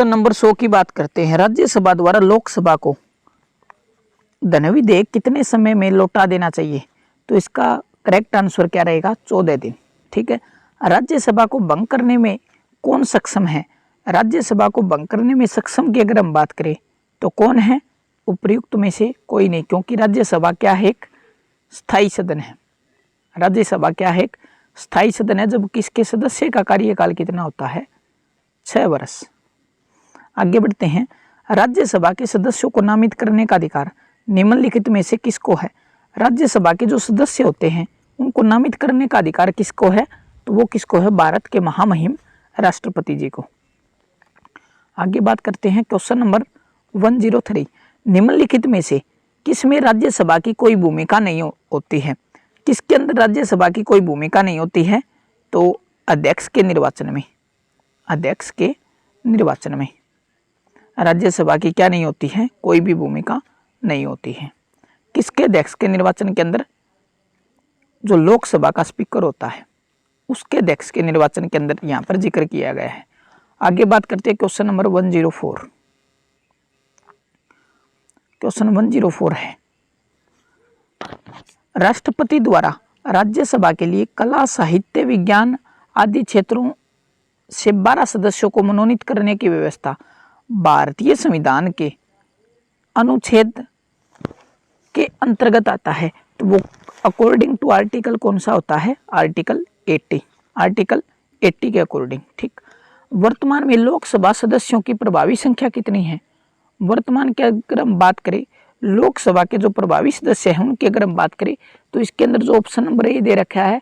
Question number 100 की बात करते हैं। राज्यसभा द्वारा लोकसभा को धन विधेयक कितने समय में लौटा देना चाहिए? तो इसका करेक्ट आंसर क्या रहेगा? 14 दिन। ठीक है। राज्यसभा को भंग करने में कौन सक्षम है? राज्यसभा को भंग करने में सक्षम की अगर हम बात करें तो कौन है? उपर्युक्त में से कोई नहीं, क्योंकि राज्यसभा क्या है? एक स्थायी सदन है। राज्यसभा क्या है? एक स्थायी सदन है। जब किसके सदस्य का कार्यकाल कितना होता है? 6 वर्ष। आगे बढ़ते हैं। राज्यसभा के सदस्यों को नामित करने का अधिकार निम्नलिखित में से किसको है? राज्यसभा के जो सदस्य होते हैं उनको नामित करने का अधिकार किसको है? तो वो किसको है? भारत के महामहिम राष्ट्रपति जी को। आगे बात करते हैं क्वेश्चन नंबर 103। निम्नलिखित में से किसमें राज्यसभा की कोई भूमिका नहीं होती है? किसके अंदर राज्यसभा की कोई भूमिका नहीं होती है? तो अध्यक्ष के निर्वाचन में। अध्यक्ष के निर्वाचन में राज्यसभा की क्या नहीं होती है? कोई भी भूमिका नहीं होती है। किसके अध्यक्ष के निर्वाचन के अंदर? जो लोकसभा का स्पीकर होता है उसके अध्यक्ष के निर्वाचन के अंदर यहाँ पर जिक्र किया गया है। आगे बात करते हैं क्वेश्चन नंबर 104। क्वेश्चन 104 है, राष्ट्रपति द्वारा राज्यसभा के लिए कला, साहित्य, विज्ञान आदि क्षेत्रों से 12 सदस्यों को मनोनीत करने की व्यवस्था भारतीय संविधान के अनुच्छेद के अंतर्गत आता है। तो वो अकॉर्डिंग टू आर्टिकल कौन सा होता है? आर्टिकल 80। आर्टिकल 80 के अकॉर्डिंग। ठीक। वर्तमान में लोकसभा सदस्यों की प्रभावी संख्या कितनी है? वर्तमान की अगर हम बात करें लोकसभा के जो प्रभावी सदस्य हैं उनकी अगर हम बात करें तो इसके अंदर जो ऑप्शन नंबर ए दे रखा है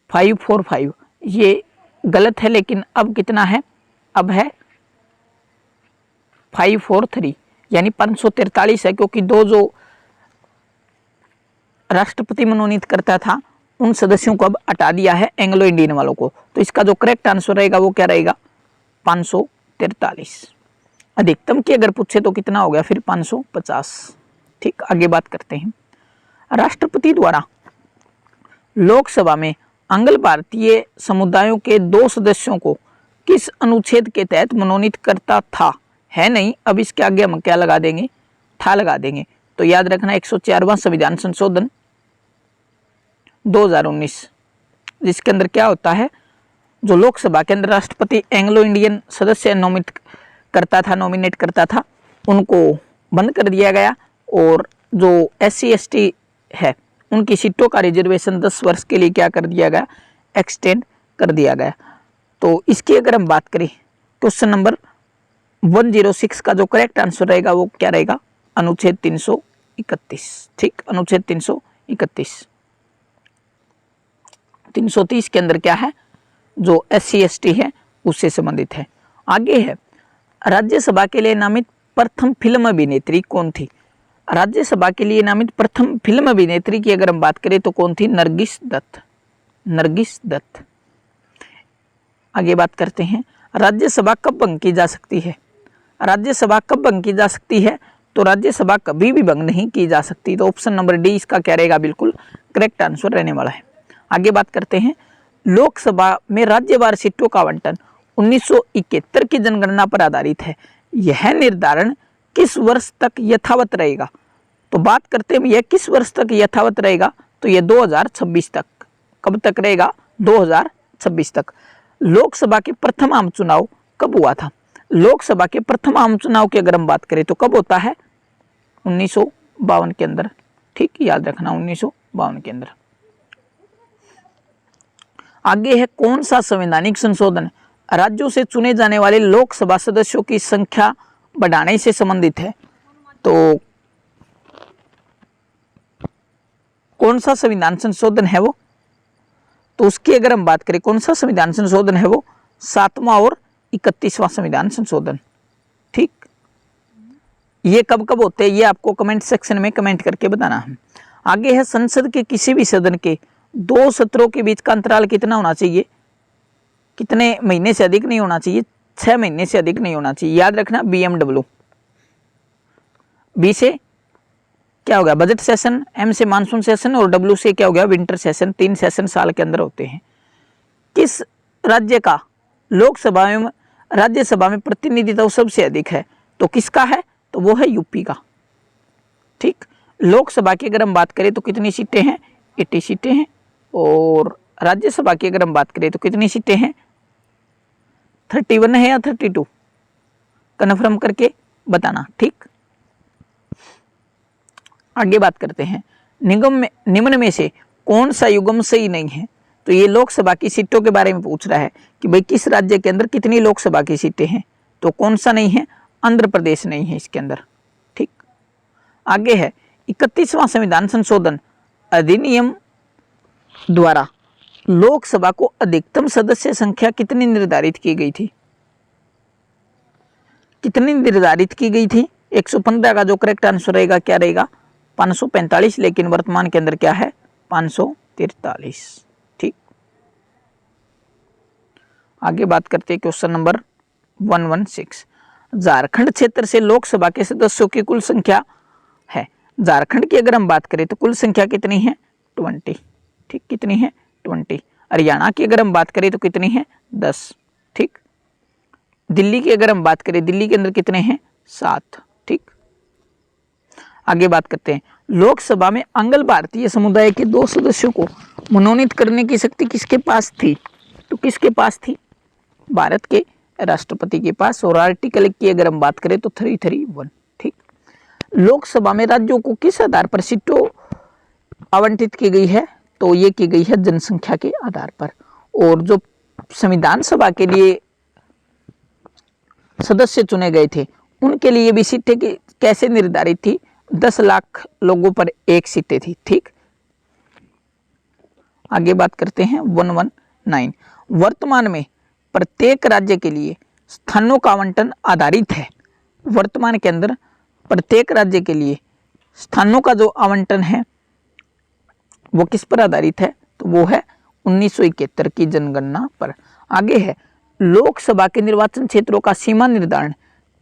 545, ये गलत है, लेकिन अब कितना है? अब है 543, यानी 543 है, क्योंकि दो जो राष्ट्रपति मनोनीत करता था उन सदस्यों को अब हटा दिया है, एंग्लो इंडियन वालों को। तो इसका जो करेक्ट आंसर रहेगा वो क्या रहेगा? 543। अधिकतम की अगर पूछे तो कितना हो गया फिर? 550। ठीक। आगे बात करते हैं। राष्ट्रपति द्वारा लोकसभा में अंग्ल भारतीय समुदायों के 2 सदस्यों को किस अनुच्छेद के तहत मनोनीत करता था? है नहीं, अब इसके आगे हम क्या लगा देंगे? था लगा देंगे। तो याद रखना 104वां संविधान संशोधन 2019, जिसके अंदर क्या होता है? जो लोकसभा के अंदर राष्ट्रपति एंग्लो इंडियन सदस्य नॉमिनेट करता था उनको बंद कर दिया गया, और जो SC ST है उनकी सीटों का रिजर्वेशन 10 वर्ष के लिए क्या कर दिया गया? एक्सटेंड कर दिया गया। तो इसकी अगर हम बात करें क्वेश्चन नंबर 106 का जो करेक्ट आंसर रहेगा वो क्या रहेगा? अनुच्छेद 331। ठीक। अनुच्छेद 331। 330 के अंदर क्या है? जो SC ST है उससे संबंधित है। आगे है, राज्यसभा के लिए नामित प्रथम फिल्म अभिनेत्री कौन थी? राज्यसभा के लिए नामित प्रथम फिल्म अभिनेत्री की अगर हम बात करें तो कौन थी? नरगिस दत्त। नरगिस दत्त। आगे बात करते हैं, राज्यसभा कब भंग की जा सकती है? राज्यसभा कब भंग की जा सकती है? तो राज्यसभा कभी भी भंग नहीं की जा सकती। तो ऑप्शन नंबर डी इसका क्या रहेगा? बिल्कुल करेक्ट आंसर रहने वाला है। आगे बात करते हैं, लोकसभा में राज्यवार सीटों का आवंटन 1971 की जनगणना पर आधारित है। यह निर्धारण किस वर्ष तक यथावत रहेगा? तो बात करते हैं यह किस वर्ष तक यथावत रहेगा? तो यह 2026 तक। कब तक रहेगा? 2026 तक। लोकसभा के प्रथम आम चुनाव कब हुआ था? लोकसभा के प्रथम आम चुनाव की अगर हम बात करें तो कब होता है? 1952 के अंदर। ठीक। याद रखना 1952 के अंदर। आगे है, कौन सा संवैधानिक संशोधन राज्यों से चुने जाने वाले लोकसभा सदस्यों की संख्या बढ़ाने से संबंधित है? तो कौन सा संविधान संशोधन है वो? तो उसकी अगर हम बात करें कौन सा संविधान संशोधन है वो? 7वां और 31वां संविधान संशोधन। ठीक। ये कब कब होते हैं ये आपको कमेंट सेक्शन में कमेंट करके बताना है। आगे है, संसद के किसी भी सदन के 2 सत्रों के बीच का अंतराल कितना होना चाहिए? कितने महीने से अधिक नहीं होना चाहिए? 6 महीने से अधिक नहीं होना चाहिए। याद रखना BMW। बी से क्या हो गया? बजट सेशन, M से मानसून सेशन, और W से क्या हो गया? Winter session. 3 सेशन साल के अंदर होते हैं। किस राज्य का लोकसभा में राज्यसभा में प्रतिनिधित्व सबसे अधिक है तो किसका है, तो वो है यूपी का। ठीक, लोकसभा की अगर हम बात करें तो कितनी सीटें हैं, 80 सीटें हैं। और राज्यसभा की अगर हम बात करें तो कितनी सीटें हैं, 31 है या 32, कन्फर्म करके बताना। ठीक, आगे बात करते हैं, निम्न में से कौन सा युग्म सही नहीं है। तो ये लोकसभा की सीटों के बारे में पूछ रहा है कि भाई किस राज्य के अंदर कितनी लोकसभा की सीटें हैं, तो कौन सा नहीं है, आंध्र प्रदेश नहीं है इसके अंदर। ठीक, आगे है 31वां संविधान संशोधन अधिनियम द्वारा लोकसभा को अधिकतम सदस्य संख्या कितनी निर्धारित की गई थी, कितनी निर्धारित की गई थी। 115 का जो करेक्ट आंसर रहेगा क्या रहेगा, 545, लेकिन वर्तमान के अंदर क्या है, 543। ठीक, आगे बात करते हैं क्वेश्चन नंबर 116। झारखंड क्षेत्र से लोकसभा के सदस्यों की कुल संख्या है, झारखंड की अगर हम बात करें तो कुल संख्या कितनी है, 20। ठीक, कितनी है, 20। हरियाणा की अगर हम बात करें तो कितनी है, 10। ठीक, दिल्ली की अगर हम बात करें, दिल्ली के अंदर कितने हैं, 7। ठीक, आगे बात करते हैं, लोकसभा में आंग्ल भारतीय समुदाय के 2 सदस्यों को मनोनीत करने की शक्ति किसके पास थी, तो किसके पास थी, भारत के राष्ट्रपति के पास। और आर्टिकल की अगर हम बात करें तो 331। ठीक, लोकसभा में राज्यों को किस आधार पर सीटों आवंटित की गई है, तो ये की गई है जनसंख्या के आधार पर। और जो संविधान सभा के लिए सदस्य चुने गए थे उनके लिए भी सीटें कैसे निर्धारित थी, 10 लाख लोगों पर 1 सीटें थी। ठीक, आगे बात करते हैं 119। वर्तमान में प्रत्येक राज्य के लिए स्थानों का आवंटन आधारित है, वर्तमान के अंदर प्रत्येक राज्य के लिए स्थानों का जो आवंटन है वो किस पर आधारित है, तो वो है 1971 की जनगणना पर। आगे है, लोकसभा के निर्वाचन क्षेत्रों का सीमा निर्धारण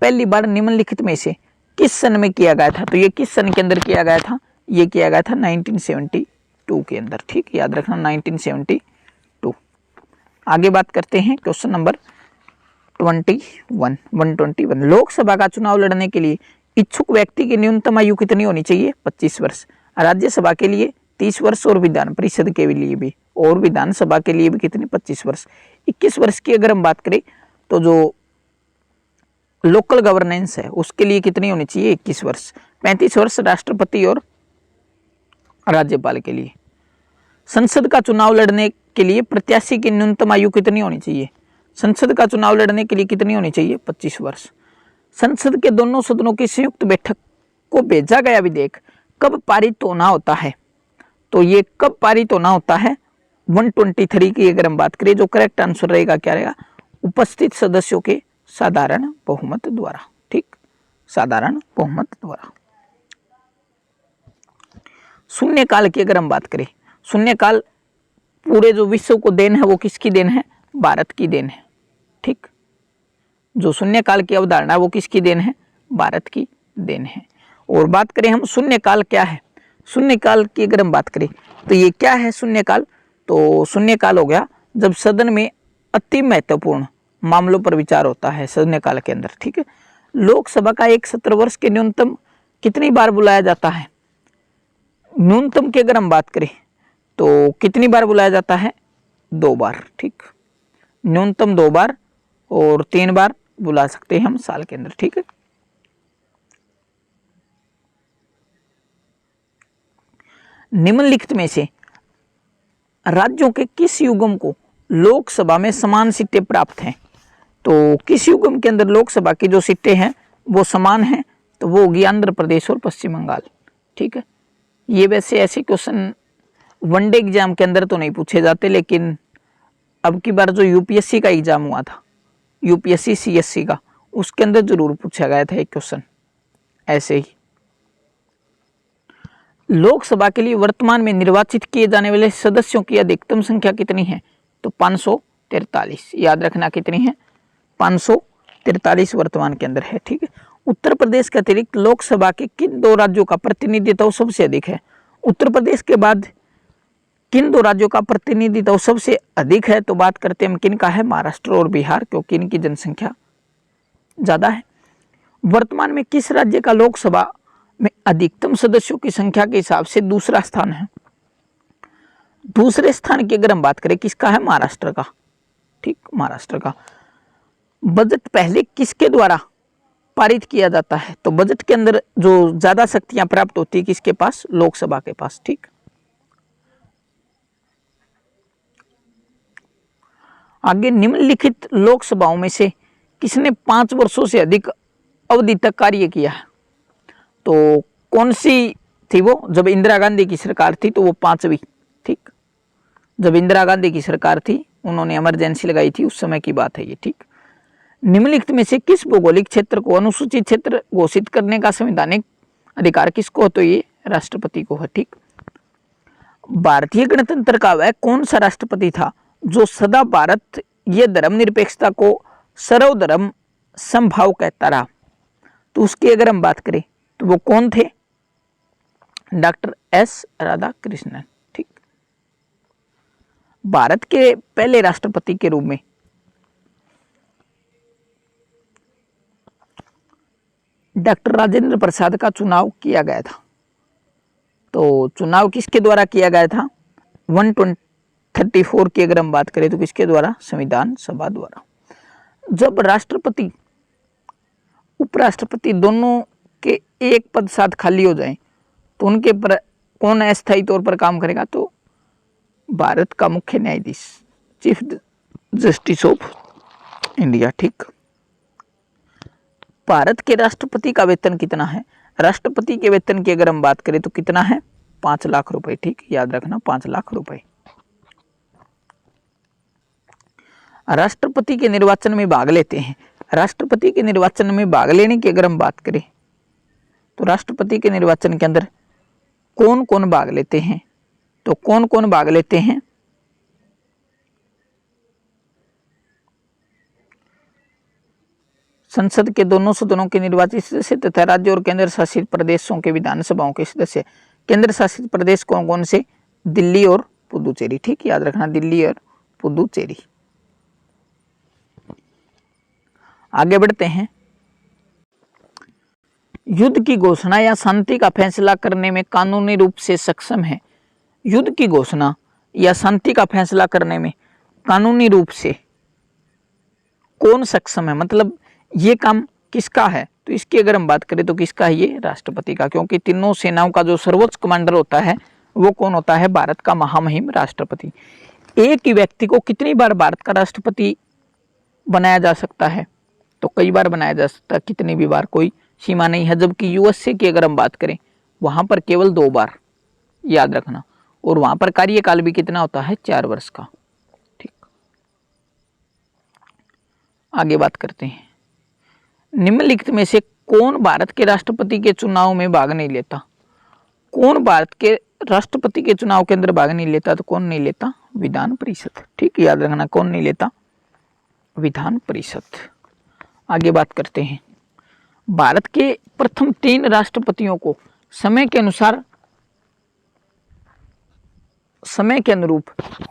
पहली बार निम्नलिखित में से किस सन में किया गया था, तो ये किस सन के अंदर किया गया था, ये किया गया था 1972 के अंदर। ठीक, याद रखना 1972। आगे बात करते हैं क्वेश्चन नंबर 121। लोकसभा का चुनाव लड़ने के लिए इच्छुक व्यक्ति की न्यूनतम आयु कितनी होनी चाहिए, 25 वर्ष। राज्यसभा के लिए 30 वर्ष और विधान परिषद के लिए भी, और विधानसभा के लिए भी कितनी, 25 वर्ष। 21 वर्ष की अगर हम बात करें तो जो लोकल गवर्नेंस है उसके लिए कितनी होनी चाहिए, 21 वर्ष। 35 वर्ष राष्ट्रपति और राज्यपाल के लिए। संसद का चुनाव लड़ने के लिए प्रत्याशी की न्यूनतम आयु कितनी होनी चाहिए, संसद का चुनाव लड़ने के लिए कितनी होनी चाहिए, 25 वर्ष। संसद के दोनों सदनों की संयुक्त बैठक को भेजा गया विधेयक कब पारित होना होता है, तो ये कब पारित होना होता है, 123 की अगर हम बात करें, जो करेक्ट आंसर रहेगा क्या रहेगा, उपस्थित सदस्यों के साधारण बहुमत द्वारा। ठीक, साधारण बहुमत द्वारा। शून्यकाल की अगर हम बात करें, शून्यकाल पूरे जो विश्व को देन है वो किसकी देन है, भारत की देन है। ठीक, जो शून्यकाल की अवधारणा है वो किसकी देन है, भारत की देन है। और बात करें हम शून्यकाल क्या है, शून्यकाल की अगर हम बात करें तो ये क्या है शून्यकाल, तो शून्यकाल हो गया जब सदन में अति महत्वपूर्ण मामलों पर विचार होता है शून्यकाल के अंदर। ठीक है, लोकसभा का एक सत्र वर्ष के न्यूनतम कितनी बार बुलाया जाता है, न्यूनतम की अगर हम बात करें तो कितनी बार बुलाया जाता है, 2 बार। ठीक, न्यूनतम 2 बार और 3 बार बुला सकते हैं हम साल के अंदर। ठीक है, निम्नलिखित में से राज्यों के किस युग्म को लोकसभा में समान सीटें प्राप्त हैं, तो किस युग्म के अंदर लोकसभा की जो सीटें हैं वो समान हैं, तो वो होगी आंध्र प्रदेश और पश्चिम बंगाल। ठीक है, ये वैसे ऐसे क्वेश्चन वनडे एग्जाम के अंदर तो नहीं पूछे जाते, लेकिन अब की बार जो यूपीएससी का एग्जाम हुआ था, यूपीएससी सीएससी का, उसके अंदर जरूर पूछा गया था एक क्वेश्चन ऐसे ही। लोकसभा के लिए वर्तमान में निर्वाचित किए जाने वाले सदस्यों की अधिकतम संख्या कितनी है, तो 543। याद रखना कितनी है, 543 वर्तमान के अंदर है। ठीक है, उत्तर प्रदेश के अतिरिक्त लोकसभा के किन 2 राज्यों का प्रतिनिधित्व सबसे अधिक है, उत्तर प्रदेश के बाद किन 2 राज्यों का प्रतिनिधित्व सबसे अधिक है, तो बात करते हैं हम किन का है, महाराष्ट्र और बिहार, क्योंकि इनकी जनसंख्या ज़्यादा है। वर्तमान में किस राज्य का लोकसभा में अधिकतम सदस्यों की संख्या के हिसाब से दूसरा स्थान है? दूसरे स्थान की अगर हम बात करें किसका है? महाराष्ट्र का। ठीक, महाराष्ट्र का। बजट पहले किसके द्वारा पारित किया जाता है? तो बजट के अंदर जो ज्यादा शक्तियां प्राप्त होती है किसके पास? लोकसभा के पास। ठीक, आगे निम्नलिखित लोकसभाओं में से किसने 5 वर्षों से अधिक अवधि तक कार्य किया है? तो कौन सी थी वो? जब इंदिरा गांधी की सरकार थी तो वो 5वीं। ठीक, जब इंदिरा गांधी की सरकार थी उन्होंने इमरजेंसी लगाई थी, उस समय की बात है ये। ठीक, निम्नलिखित में से किस भौगोलिक क्षेत्र को अनुसूचित क्षेत्र घोषित करने का संवैधानिक अधिकार किसको? तो ये राष्ट्रपति को है। ठीक, भारतीय गणतंत्र का वह कौन सा राष्ट्रपति था जो सदा भारत ये धर्मनिरपेक्षता को सर्वधर्म समभाव कहता रहा? तो उसकी अगर हम बात करें तो वो कौन थे? Doctor S Radhakrishnan. ठीक, भारत के पहले राष्ट्रपति के रूप में डॉक्टर राजेंद्र प्रसाद का चुनाव किया गया था। तो चुनाव किसके द्वारा किया गया था? 134 की अगर हम बात करें तो किसके द्वारा? संविधान सभा द्वारा। जब राष्ट्रपति उपराष्ट्रपति दोनों के एक पद साथ खाली हो जाए तो उनके पर कौन अस्थायी तौर पर काम करेगा? तो भारत का मुख्य न्यायाधीश, चीफ जस्टिस ऑफ इंडिया। ठीक, भारत के राष्ट्रपति का वेतन कितना है? राष्ट्रपति के वेतन की अगर हम बात करें तो कितना है? 5 लाख रुपए। ठीक, याद रखना 5 लाख रुपए। राष्ट्रपति के निर्वाचन में भाग लेते हैं। राष्ट्रपति के निर्वाचन में भाग लेने की अगर हम बात करें तो राष्ट्रपति के निर्वाचन के अंदर कौन कौन भाग लेते हैं? तो कौन कौन भाग लेते हैं? संसद के दोनों सदनों के निर्वाचित सदस्य तथा राज्य और केंद्र शासित प्रदेशों के विधानसभाओं के सदस्य। केंद्र शासित प्रदेश कौन कौन से? दिल्ली और पुदुचेरी। ठीक, याद रखना दिल्ली और पुदुचेरी। आगे बढ़ते हैं। युद्ध की घोषणा या शांति का फैसला करने में कानूनी रूप से सक्षम है। युद्ध की घोषणा या शांति का फैसला करने में कानूनी रूप से कौन सक्षम है? मतलब ये काम किसका है? तो इसकी अगर हम बात करें तो किसका है? ये राष्ट्रपति का, क्योंकि तीनों सेनाओं का जो सर्वोच्च कमांडर होता है वो कौन होता है? भारत का महामहिम राष्ट्रपति। एक ही व्यक्ति को कितनी बार भारत का राष्ट्रपति बनाया जा सकता है? तो कई बार बनाया जा सकता है, कितनी भी बार, कोई सीमा नहीं है। जबकि यूएसए की अगर हम बात करें वहां पर केवल 2 बार, याद रखना। और वहां पर कार्यकाल भी कितना होता है? 4 वर्ष का। ठीक, आगे बात करते हैं। निम्नलिखित में से कौन भारत के राष्ट्रपति के चुनाव में भाग नहीं लेता? कौन भारत के राष्ट्रपति के चुनाव के अंदर भाग नहीं लेता? तो कौन नहीं लेता? विधान परिषद। ठीक, याद रखना कौन नहीं लेता? विधान परिषद। आगे बात करते हैं। भारत के प्रथम 3 राष्ट्रपतियों को समय के अनुसार, समय के अनुरूप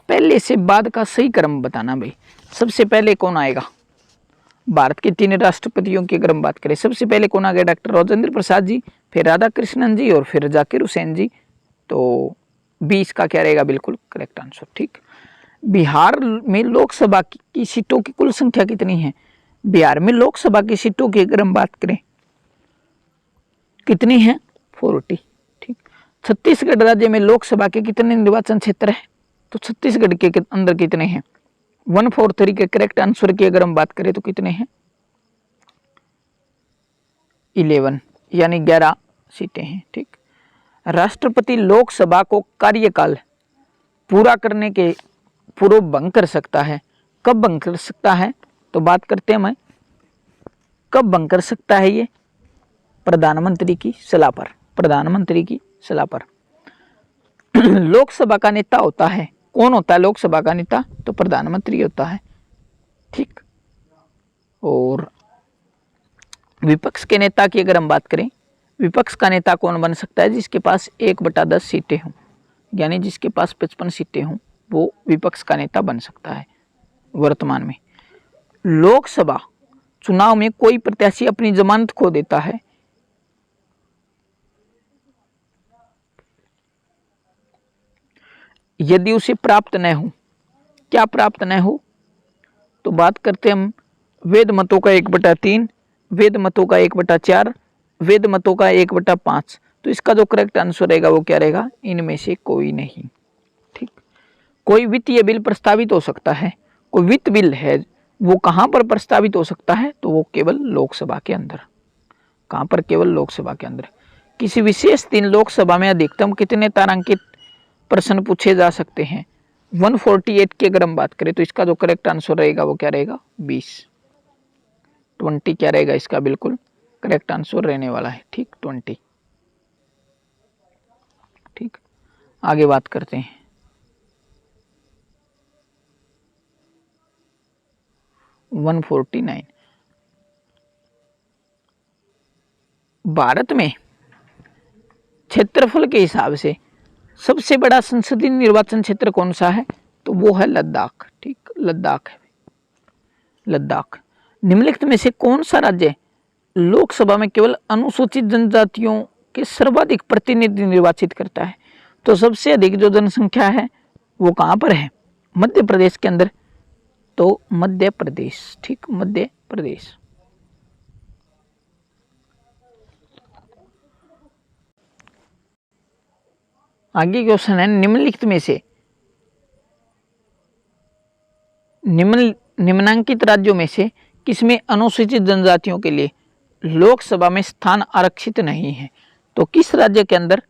पहले से बाद का सही क्रम बताना। भाई सबसे पहले कौन आएगा? भारत के 3 राष्ट्रपतियों की अगर हम बात करें, सबसे पहले कौन आ गया? डॉक्टर राजेंद्र प्रसाद जी, फिर राधाकृष्णन जी और फिर जाकिर हुसैन जी। तो 20 का क्या रहेगा? बिल्कुल करेक्ट आंसर। ठीक, बिहार में लोकसभा की सीटों की कुल संख्या कितनी है? बिहार में लोकसभा की सीटों की अगर हम बात करें कितनी है? 40। ठीक, छत्तीसगढ़ राज्य में लोकसभा के कितने निर्वाचन क्षेत्र है? तो छत्तीसगढ़ के अंदर कितने हैं? 143 के करेक्ट आंसर की अगर हम बात करें तो कितने हैं? 11, यानी 11 सीटें हैं। ठीक, राष्ट्रपति लोकसभा को कार्यकाल पूरा करने के पूर्व भंग कर सकता है। कब भंग कर सकता है? तो बात करते हैं मैं कब भंग कर सकता है ये? प्रधानमंत्री की सलाह पर। प्रधानमंत्री की सलाह पर। लोकसभा का नेता होता है, कौन होता है लोकसभा का नेता? तो प्रधानमंत्री होता है। ठीक, और विपक्ष के नेता की अगर हम बात करें, विपक्ष का नेता कौन बन सकता है? जिसके पास 1/10 सीटें हों, यानी जिसके पास 55 सीटें हों, वो विपक्ष का नेता बन सकता है। वर्तमान में लोकसभा चुनाव में कोई प्रत्याशी अपनी जमानत खो देता है, यदि उसे प्राप्त न हो, क्या प्राप्त न हो, तो बात करते हैं हम वैध मतों का 1/3, वैध मतों का 1/4, वैध मतों का 1/5। तो इसका जो करेक्ट आंसर रहेगा वो क्या रहेगा, इनमें से कोई नहीं। ठीक, कोई वित्तीय बिल प्रस्तावित हो सकता है, कोई वित्त बिल है वो कहाँ पर प्रस्तावित हो सकता है, तो वो केवल लोकसभा के अंदर। कहाँ पर, केवल लोकसभा के अंदर। किसी विशेष दिन लोकसभा में अधिकतम कितने तारांकित प्रश्न पूछे जा सकते हैं, 148 की अगर हम बात करें तो इसका जो करेक्ट आंसर रहेगा वो क्या रहेगा, 20 क्या रहेगा इसका बिल्कुल करेक्ट आंसर रहने वाला है। ठीक, 20। ठीक, आगे बात करते हैं। वन 49 भारत में क्षेत्रफल के हिसाब से सबसे बड़ा संसदीय निर्वाचन क्षेत्र कौन सा है, तो वो है लद्दाख। ठीक, लद्दाख है, लद्दाख। निम्नलिखित में से कौन सा राज्य लोकसभा में केवल अनुसूचित जनजातियों के सर्वाधिक प्रतिनिधि निर्वाचित करता है, तो सबसे अधिक जो जनसंख्या है वो कहाँ पर है, मध्य प्रदेश के अंदर, तो मध्य प्रदेश। ठीक, मध्य प्रदेश। आगे क्वेश्चन है, निम्नलिखित में से निम्नांकित राज्यों में से किसमें अनुसूचित जनजातियों के लिए लोकसभा में स्थान आरक्षित नहीं है, तो किस राज्य के अंदर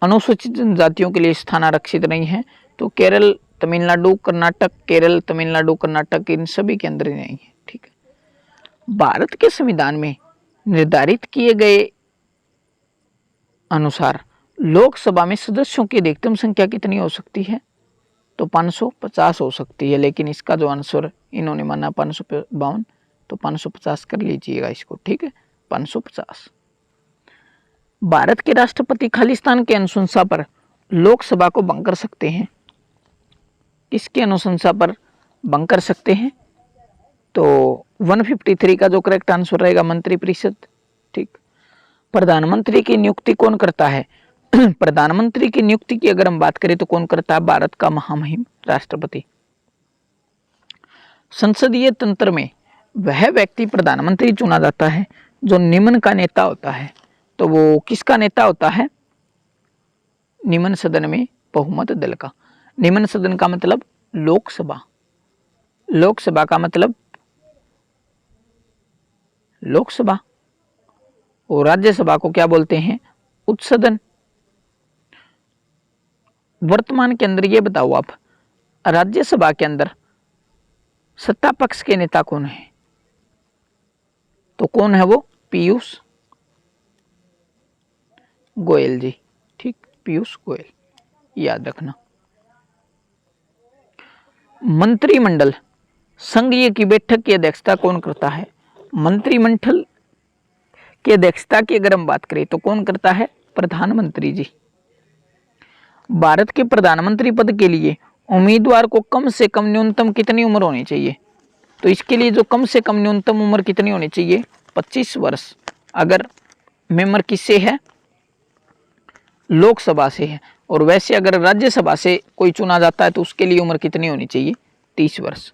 अनुसूचित जनजातियों के लिए स्थान आरक्षित नहीं है, तो केरल, तमिलनाडु, कर्नाटक, केरल, तमिलनाडु, कर्नाटक, इन सभी के अंदर ही नहीं है। ठीक है, भारत के संविधान में निर्धारित किए गए अनुसार लोकसभा में सदस्यों की अधिकतम संख्या कितनी हो सकती है, तो 550 हो सकती है, लेकिन इसका जो आंसर इन्होंने माना 552, तो 550 कर लीजिएगा इसको। ठीक है, 550। भारत के राष्ट्रपति खालिस्तान के अनुशंसा पर लोकसभा को भंग कर सकते हैं, किसकी अनुशंसा पर भंग कर सकते हैं, तो 153 का जो करेक्ट आंसर रहेगा मंत्रिपरिषद। ठीक, प्रधानमंत्री की नियुक्ति कौन करता है, प्रधानमंत्री की नियुक्ति की अगर हम बात करें तो कौन करता है, भारत का महामहिम राष्ट्रपति। संसदीय तंत्र में वह व्यक्ति प्रधानमंत्री चुना जाता है जो निम्न का नेता होता है, तो वो किसका नेता होता है, निम्न सदन में बहुमत दल का। निम्न सदन का मतलब लोकसभा, लोकसभा का मतलब लोकसभा, और राज्यसभा को क्या बोलते हैं, उच्च सदन। वर्तमान के अंदर ये बताओ आप, राज्यसभा के अंदर सत्ता पक्ष के नेता कौन है, तो कौन है वो, पीयूष गोयल जी। ठीक, पीयूष गोयल, याद रखना। मंत्रिमंडल संघीय की बैठक की अध्यक्षता कौन करता है, मंत्रिमंडल की अध्यक्षता की अगर हम बात करें तो कौन करता है, प्रधानमंत्री जी। भारत के प्रधानमंत्री पद के लिए उम्मीदवार को कम से कम न्यूनतम कितनी उम्र होनी चाहिए, तो इसके लिए जो कम से कम न्यूनतम उम्र कितनी होनी चाहिए, 25 वर्ष। अगर मेंबर किससे है, लोकसभा से है, और वैसे अगर राज्यसभा से कोई चुना जाता है तो उसके लिए उम्र कितनी होनी चाहिए, 30 वर्ष।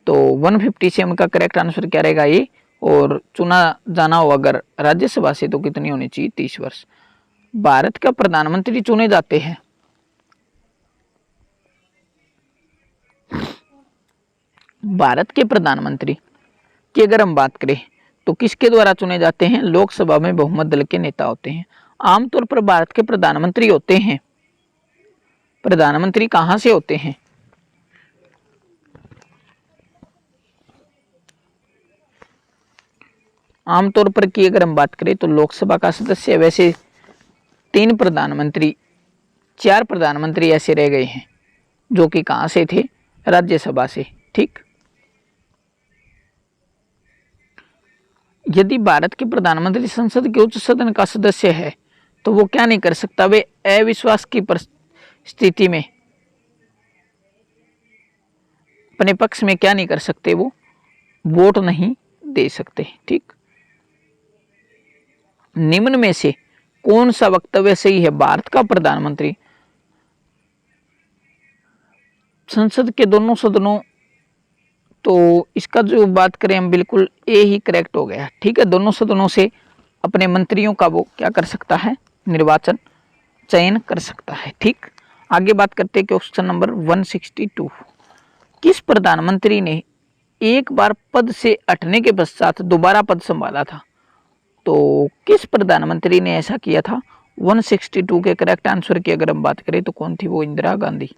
तो 157 का करेक्ट आंसर क्या रहेगा ये, और चुना जाना हो अगर राज्यसभा से तो कितनी होनी चाहिए, 30 वर्ष। भारत का प्रधानमंत्री चुने जाते हैं, भारत के प्रधानमंत्री की अगर हम बात करें तो किसके द्वारा चुने जाते हैं, लोकसभा में बहुमत दल के नेता होते हैं। आमतौर पर भारत के प्रधानमंत्री होते हैं, प्रधानमंत्री कहां से होते हैं, आमतौर पर की अगर हम बात करें तो लोकसभा का सदस्य। वैसे 3 प्रधानमंत्री, 4 प्रधानमंत्री ऐसे रह गए हैं जो कि कहां से थे, राज्यसभा से। ठीक, यदि भारत के प्रधानमंत्री संसद के उच्च सदन का सदस्य है तो वो क्या नहीं कर सकता, वे अविश्वास की स्थिति में अपने पक्ष में क्या नहीं कर सकते, वो वोट नहीं दे सकते हैं। ठीक, निम्न में से कौन सा वक्तव्य सही है? भारत का प्रधानमंत्री संसद के दोनों सदनों, तो इसका जो बात करें हम, बिल्कुल ए ही करेक्ट हो गया। ठीक है, दोनों सदनों से अपने मंत्रियों का वो क्या कर सकता है? निर्वाचन, चयन कर सकता है। ठीक, आगे बात करते हैं क्वेश्चन नंबर 162। किस प्रधानमंत्री ने एक बार पद से हटने के पश्चात दोबारा पद संभाला था? तो किस प्रधानमंत्री ने ऐसा किया था? 162 के करेक्ट आंसर की अगर हम बात करें तो कौन थी? वो इंदिरा गांधी।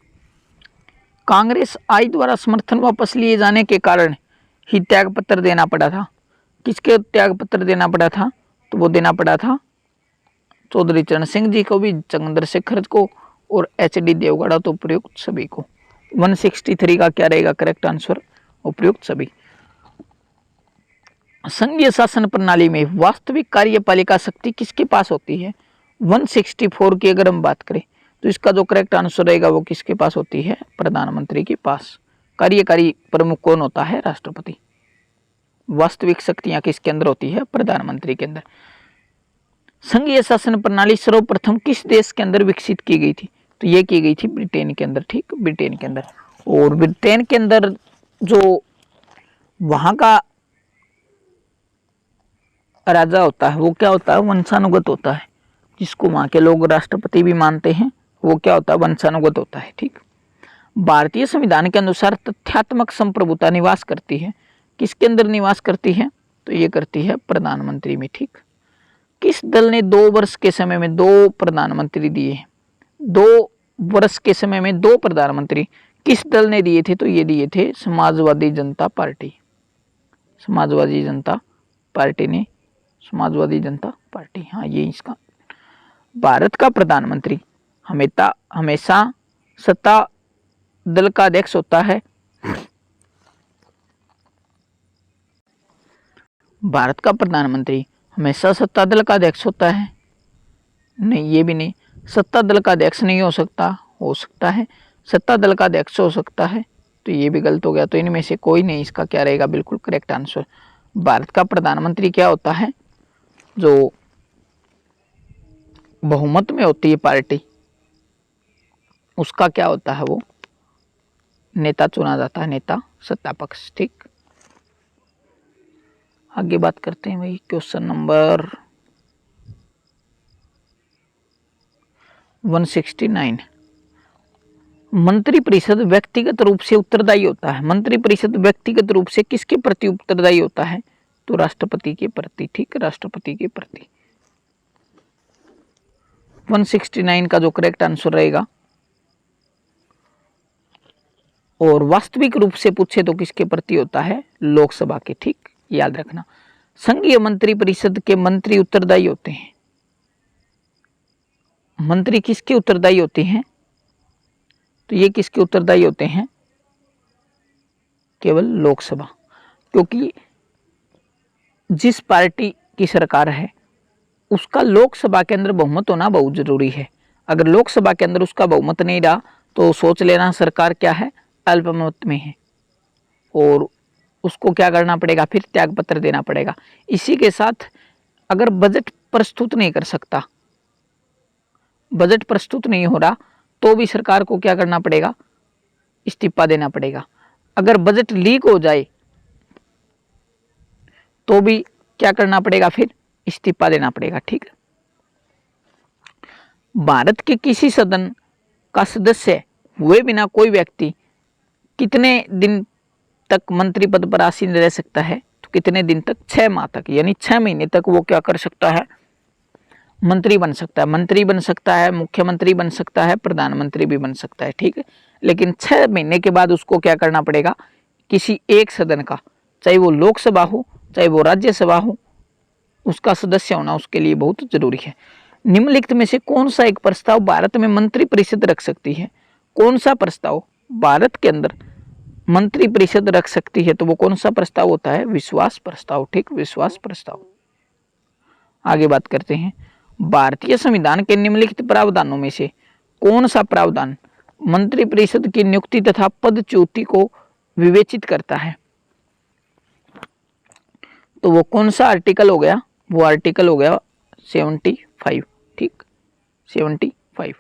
कांग्रेस आई द्वारा समर्थन वापस लिए जाने के कारण ही त्याग पत्र देना पड़ा था। किसके त्याग पत्र देना पड़ा था? तो वो देना पड़ा था चौधरी चरण सिंह जी को भी, चंद्रशेखर को और एचडी देवगौड़ा, तो उपयुक्त सभी को। 163 का क्या रहेगा करेक्ट आंसर? उपयुक्त सभी। संघीय शासन प्रणाली में वास्तविक कार्यपालिका शक्ति किसके पास होती है? 164 की अगर हम बात करें तो इसका जो करेक्ट आंसर रहेगा वो किसके पास होती है? प्रधानमंत्री के पास। कार्यकारी प्रमुख कौन होता है? राष्ट्रपति। वास्तविक शक्तियां किसके अंदर होती है? प्रधानमंत्री के अंदर। संघीय शासन प्रणाली सर्वप्रथम किस देश के अंदर विकसित की गई थी? तो ये की गई थी ब्रिटेन के अंदर। ठीक, ब्रिटेन के अंदर। और ब्रिटेन के अंदर जो वहां का राजा होता है वो क्या होता है? वंशानुगत होता है। जिसको वहां के लोग राष्ट्रपति भी मानते हैं वो क्या होता है? वंशानुगत होता है। ठीक, भारतीय संविधान के अनुसार तथ्यात्मक संप्रभुता निवास करती है। किसके अंदर निवास करती है? तो ये करती है प्रधानमंत्री में। ठीक, किस दल ने 2 वर्ष के समय में 2 प्रधानमंत्री दिए? 2 वर्ष के समय में 2 प्रधानमंत्री किस दल ने दिए थे? तो ये दिए थे समाजवादी जनता पार्टी। समाजवादी जनता पार्टी ने, समाजवादी जनता पार्टी, हाँ ये इसका। भारत का प्रधानमंत्री हमेशा सत्ता दल का अध्यक्ष होता है। भारत का प्रधानमंत्री हमेशा सत्ता दल का अध्यक्ष होता है? नहीं, ये भी नहीं। सत्ता दल का अध्यक्ष नहीं हो सकता, हो सकता है सत्ता दल का अध्यक्ष हो सकता है, तो ये भी गलत हो गया। तो इनमें से कोई नहीं, इसका क्या रहेगा बिल्कुल करेक्ट आंसर? भारत का प्रधानमंत्री क्या होता है? जो बहुमत में होती है पार्टी, उसका क्या होता है? वो नेता चुना जाता है, नेता सत्ता पक्ष। ठीक, आगे बात करते हैं भाई क्वेश्चन नंबर 169। मंत्रिपरिषद व्यक्तिगत रूप से उत्तरदायी होता है। मंत्रिपरिषद व्यक्तिगत रूप से किसके प्रति उत्तरदायी होता है? तो राष्ट्रपति के प्रति। ठीक, राष्ट्रपति के प्रति। 169 का जो करेक्ट आंसर रहेगा। और वास्तविक रूप से पूछे तो किसके प्रति होता है? लोकसभा के। ठीक, याद रखना। संघीय मंत्रिपरिषद के मंत्री उत्तरदायी होते हैं। मंत्री किसके उत्तरदायी होते हैं? तो ये किसके उत्तरदायी होते हैं? केवल लोकसभा। क्योंकि जिस पार्टी की सरकार है उसका लोकसभा के अंदर बहुमत होना बहुत जरूरी है। अगर लोकसभा के अंदर उसका बहुमत नहीं रहा तो सोच लेना सरकार क्या है? अल्पमत में है, और उसको क्या करना पड़ेगा? फिर त्याग पत्र देना पड़ेगा। इसी के साथ अगर बजट प्रस्तुत नहीं कर सकता, बजट प्रस्तुत नहीं हो रहा, तो भी सरकार को क्या करना पड़ेगा? इस्तीफा देना पड़ेगा। अगर बजट लीक हो जाए तो भी क्या करना पड़ेगा? फिर इस्तीफा देना पड़ेगा। ठीक है, भारत के किसी सदन का सदस्य हुए बिना कोई व्यक्ति कितने दिन तक मंत्री पद पर आसीन रह सकता है? तो कितने दिन तक? 6 माह तक, यानी 6 महीने तक वो क्या कर सकता है? मंत्री बन सकता है। मंत्री बन सकता है, मुख्यमंत्री बन सकता है, प्रधानमंत्री भी बन सकता है। ठीक है, लेकिन 6 महीने के बाद उसको क्या करना पड़ेगा? किसी एक सदन का, चाहे वो लोकसभा हो चाहे वो राज्यसभा हो, उसका सदस्य होना उसके लिए बहुत जरूरी है। निम्नलिखित में से कौन सा एक प्रस्ताव भारत में मंत्रिपरिषद रख सकती है? कौन सा प्रस्ताव भारत के अंदर मंत्रिपरिषद रख सकती है? तो वो कौन सा प्रस्ताव होता है? विश्वास प्रस्ताव। ठीक, विश्वास प्रस्ताव। आगे बात करते हैं। भारतीय संविधान के निम्नलिखित प्रावधानों में से कौन सा प्रावधान मंत्रिपरिषद की नियुक्ति तथा पदच्युति को विवेचित करता है? तो वो कौन सा आर्टिकल हो गया, वो आर्टिकल हो गया 75, ठीक 75।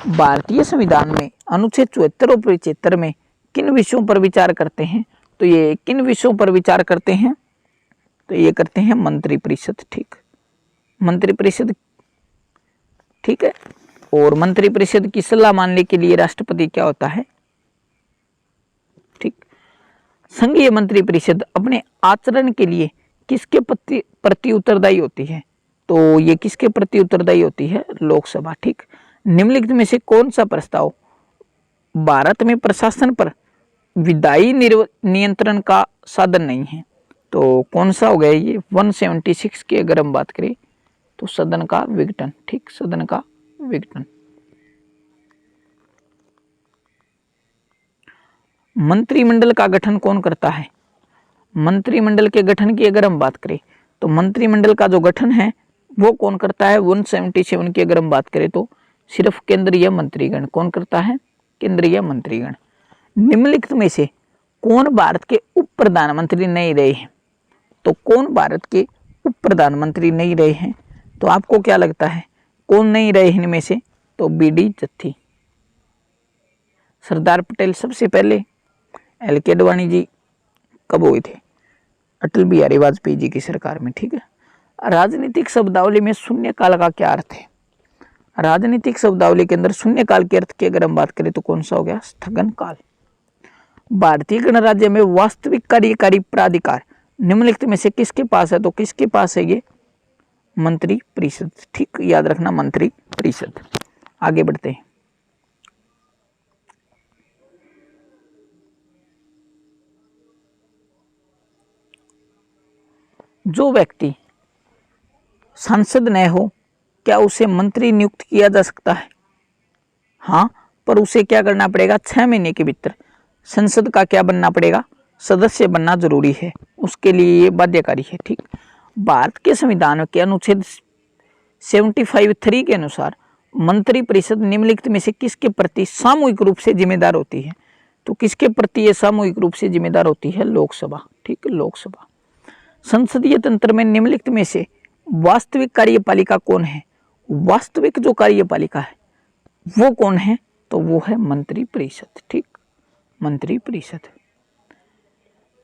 भारतीय संविधान में अनुच्छेद 74 और 75 में किन विषयों पर विचार करते हैं, तो ये किन विषयों पर विचार करते हैं, तो ये करते हैं मंत्रिपरिषद, ठीक मंत्रिपरिषद, ठीक है। और मंत्रिपरिषद की सलाह मानने के लिए राष्ट्रपति क्या होता है, ठीक। संघीय मंत्रिपरिषद अपने आचरण के लिए किसके प्रति उत्तरदायी होती है, तो ये किसके प्रति उत्तरदायी होती है, लोकसभा, ठीक। निम्नलिखित में से कौन सा प्रस्ताव भारत में प्रशासन पर विधायी नियंत्रण का साधन नहीं है, तो कौन सा हो गया ये 176 की अगर हम बात करें तो सदन का विघटन, ठीक सदन का विघटन। मंत्रिमंडल का गठन कौन करता है, मंत्रिमंडल के गठन की अगर हम बात करें तो मंत्रिमंडल का जो गठन है वो कौन करता है, 177 की अगर हम बात करें तो सिर्फ केंद्रीय मंत्रीगण, कौन करता है, केंद्रीय मंत्रीगण। निम्नलिखित में से कौन भारत के उप प्रधानमंत्री नहीं रहे हैं, तो कौन भारत के उप प्रधानमंत्री नहीं रहे हैं, तो आपको क्या लगता है कौन नहीं रहे इनमें से, तो बीडी जत्थी। सरदार पटेल सबसे पहले, एल.के. अडवाणी जी कब हुए थे, अटल बिहारी वाजपेयी जी की सरकार में, ठीक है। राजनीतिक शब्दावली में शून्यकाल का क्या अर्थ है, राजनीतिक शब्दावली के अंदर शून्यकाल के अर्थ की अगर हम बात करें तो कौन सा हो गया, स्थगन काल। भारतीय गणराज्य में वास्तविक कार्यकारी प्राधिकार निम्नलिखित में से किसके पास है, तो किसके पास है ये, मंत्री परिषद, ठीक याद रखना मंत्री परिषद। आगे बढ़ते हैं। जो व्यक्ति सांसद न हो क्या उसे मंत्री नियुक्त किया जा सकता है, हाँ, पर उसे क्या करना पड़ेगा, 6 महीने के भीतर संसद का क्या बनना पड़ेगा, सदस्य बनना जरूरी है, उसके लिए ये बाध्यकारी है, ठीक। भारत के संविधान के अनुच्छेद 75(3) के अनुसार मंत्रिपरिषद निम्नलिखित में से किसके प्रति सामूहिक रूप से जिम्मेदार होती है, तो किसके प्रति ये सामूहिक रूप से जिम्मेदार होती है, लोकसभा, ठीक लोकसभा। संसदीय तंत्र में निम्नलिखित में से वास्तविक कार्यपालिका कौन है, वास्तविक जो कार्यपालिका है वो कौन है, तो वो है मंत्रिपरिषद, ठीक मंत्रिपरिषद।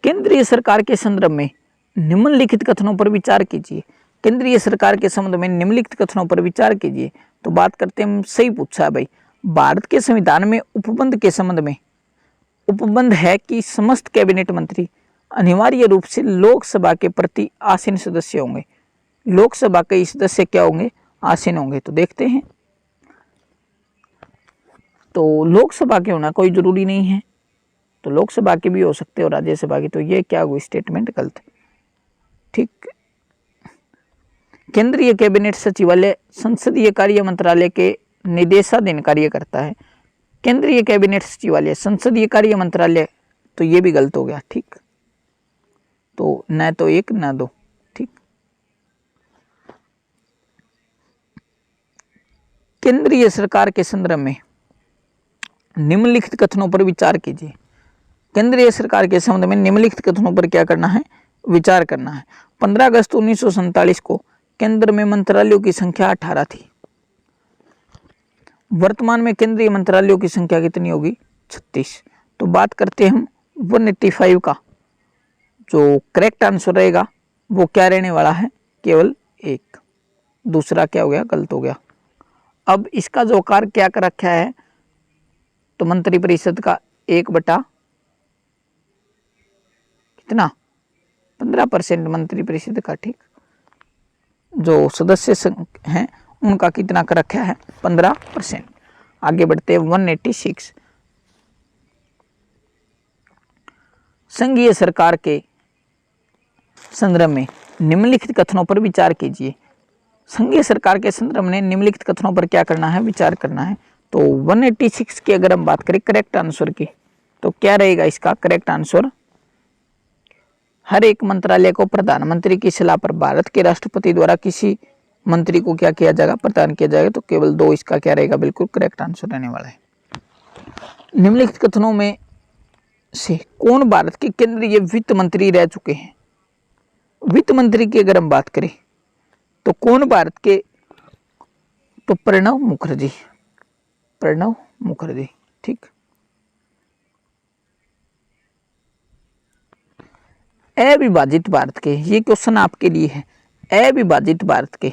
केंद्रीय सरकार के संदर्भ में निम्नलिखित कथनों पर विचार कीजिए, केंद्रीय सरकार के संबंध में निम्नलिखित कथनों पर विचार कीजिए। तो बात करते हैं, सही पूछा है भाई, भारत के संविधान में उपबंध के संबंध में उपबंध है कि समस्त कैबिनेट मंत्री अनिवार्य रूप से लोकसभा के प्रति आसीन सदस्य होंगे, लोकसभा के सदस्य क्या होंगे, आसीन होंगे। तो देखते हैं, तो लोकसभा के होना कोई जरूरी नहीं है, तो लोकसभा के भी हो सकते हो, राज्यसभा की, तो ये क्या हुई, स्टेटमेंट गलत, ठीक। केंद्रीय कैबिनेट सचिवालय संसदीय कार्य मंत्रालय के निदेशाधीन कार्य करता है, केंद्रीय कैबिनेट सचिवालय संसदीय कार्य मंत्रालय, तो ये भी गलत हो गया, ठीक। तो न तो 1 न 2, ठीक। केंद्रीय सरकार के संदर्भ में निम्नलिखित कथनों पर विचार कीजिए, केंद्रीय सरकार के संबंध में निम्नलिखित कथनों पर क्या करना है, विचार करना है। 15 अगस्त 1947 को केंद्र में मंत्रालयों की संख्या 18 थी, वर्तमान में केंद्रीय मंत्रालयों की संख्या कितनी होगी, 36। तो बात करते हैं हम 185 का, जो करेक्ट आंसर रहेगा वो क्या रहने वाला है, केवल 1, दूसरा क्या हो गया, गलत हो गया। अब इसका जो आकार क्या कर रखा है, तो मंत्रिपरिषद का 1/, कितना, 15% मंत्रिपरिषद का, ठीक। जो सदस्य हैं उनका कितना कर रखा है, 15%। आगे बढ़ते हैं 186। संघीय सरकार के संदर्भ में निम्नलिखित कथनों पर विचार कीजिए, संघीय सरकार के संदर्भ में निम्नलिखित कथनों पर क्या करना है, विचार करना है। तो 186 की अगर हम बात करें करेक्ट आंसर की, तो क्या रहेगा इसका करेक्ट आंसर, हर एक मंत्रालय को प्रधानमंत्री की सलाह पर भारत के राष्ट्रपति द्वारा किसी मंत्री को क्या किया जाएगा, प्रदान किया जाएगा। तो केवल 2 इसका क्या रहेगा, बिल्कुल करेक्ट आंसर रहने वाला है। निम्नलिखित कथनों में से कौन भारत के केंद्रीय वित्त मंत्री रह चुके हैं, वित्त मंत्री की अगर हम बात करें तो कौन भारत के, तो प्रणब मुखर्जी, प्रणब मुखर्जी। ठीक, अविभाजित भारत के, ये क्वेश्चन आपके लिए है। अविभाजित भारत के,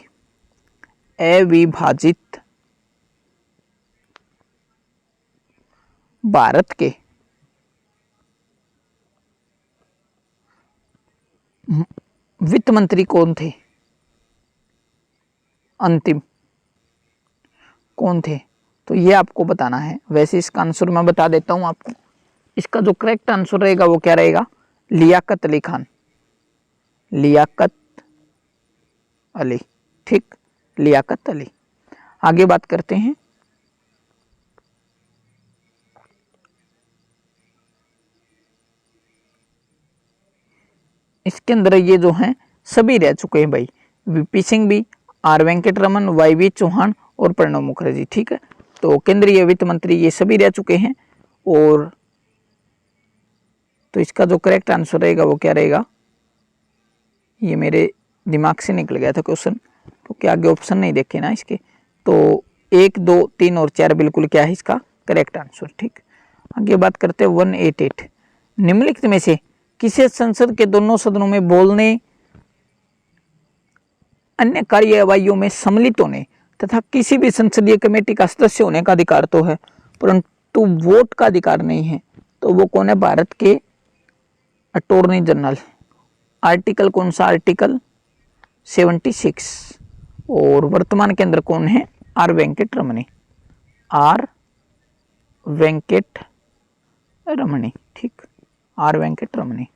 अविभाजित भारत के वित्त मंत्री कौन थे? अंतिम कौन थे? तो ये आपको बताना है। वैसे इसका आंसर मैं बता देता हूं आपको। इसका जो करेक्ट आंसर रहेगा वो क्या रहेगा? लियाकत अली खान, लियाकत अली। ठीक, लियाकत अली। आगे बात करते हैं। इसके अंदर ये जो हैं सभी रह चुके हैं भाई, वीपी सिंह भी, आर वेंकट रमन, वाई चौहान और प्रणब मुखर्जी। ठीक है, तो केंद्रीय वित्त मंत्री ये सभी रह चुके हैं। और तो इसका जो करेक्ट आंसर रहेगा वो क्या रहेगा? ये मेरे दिमाग से निकल गया था क्वेश्चन, तो क्या आगे ऑप्शन नहीं देखे ना इसके। तो 1, 2, 3 और 4 बिल्कुल क्या है इसका करेक्ट आंसर। ठीक, आगे बात करते हैं 188। निम्नलिखित में से किसे संसद के दोनों सदनों में बोलने, अन्य कार्यवाहियों में सम्मिलित होने तथा किसी भी संसदीय कमेटी का सदस्य होने का अधिकार तो है, परंतु वोट का अधिकार नहीं है। तो वो कौन है? भारत के अटॉर्नी जनरल। आर्टिकल कौन सा? आर्टिकल 76। और वर्तमान के अंदर कौन है? R Venkat Ramani, R Venkat Ramani. ठीक, आर वेंकट रमनी।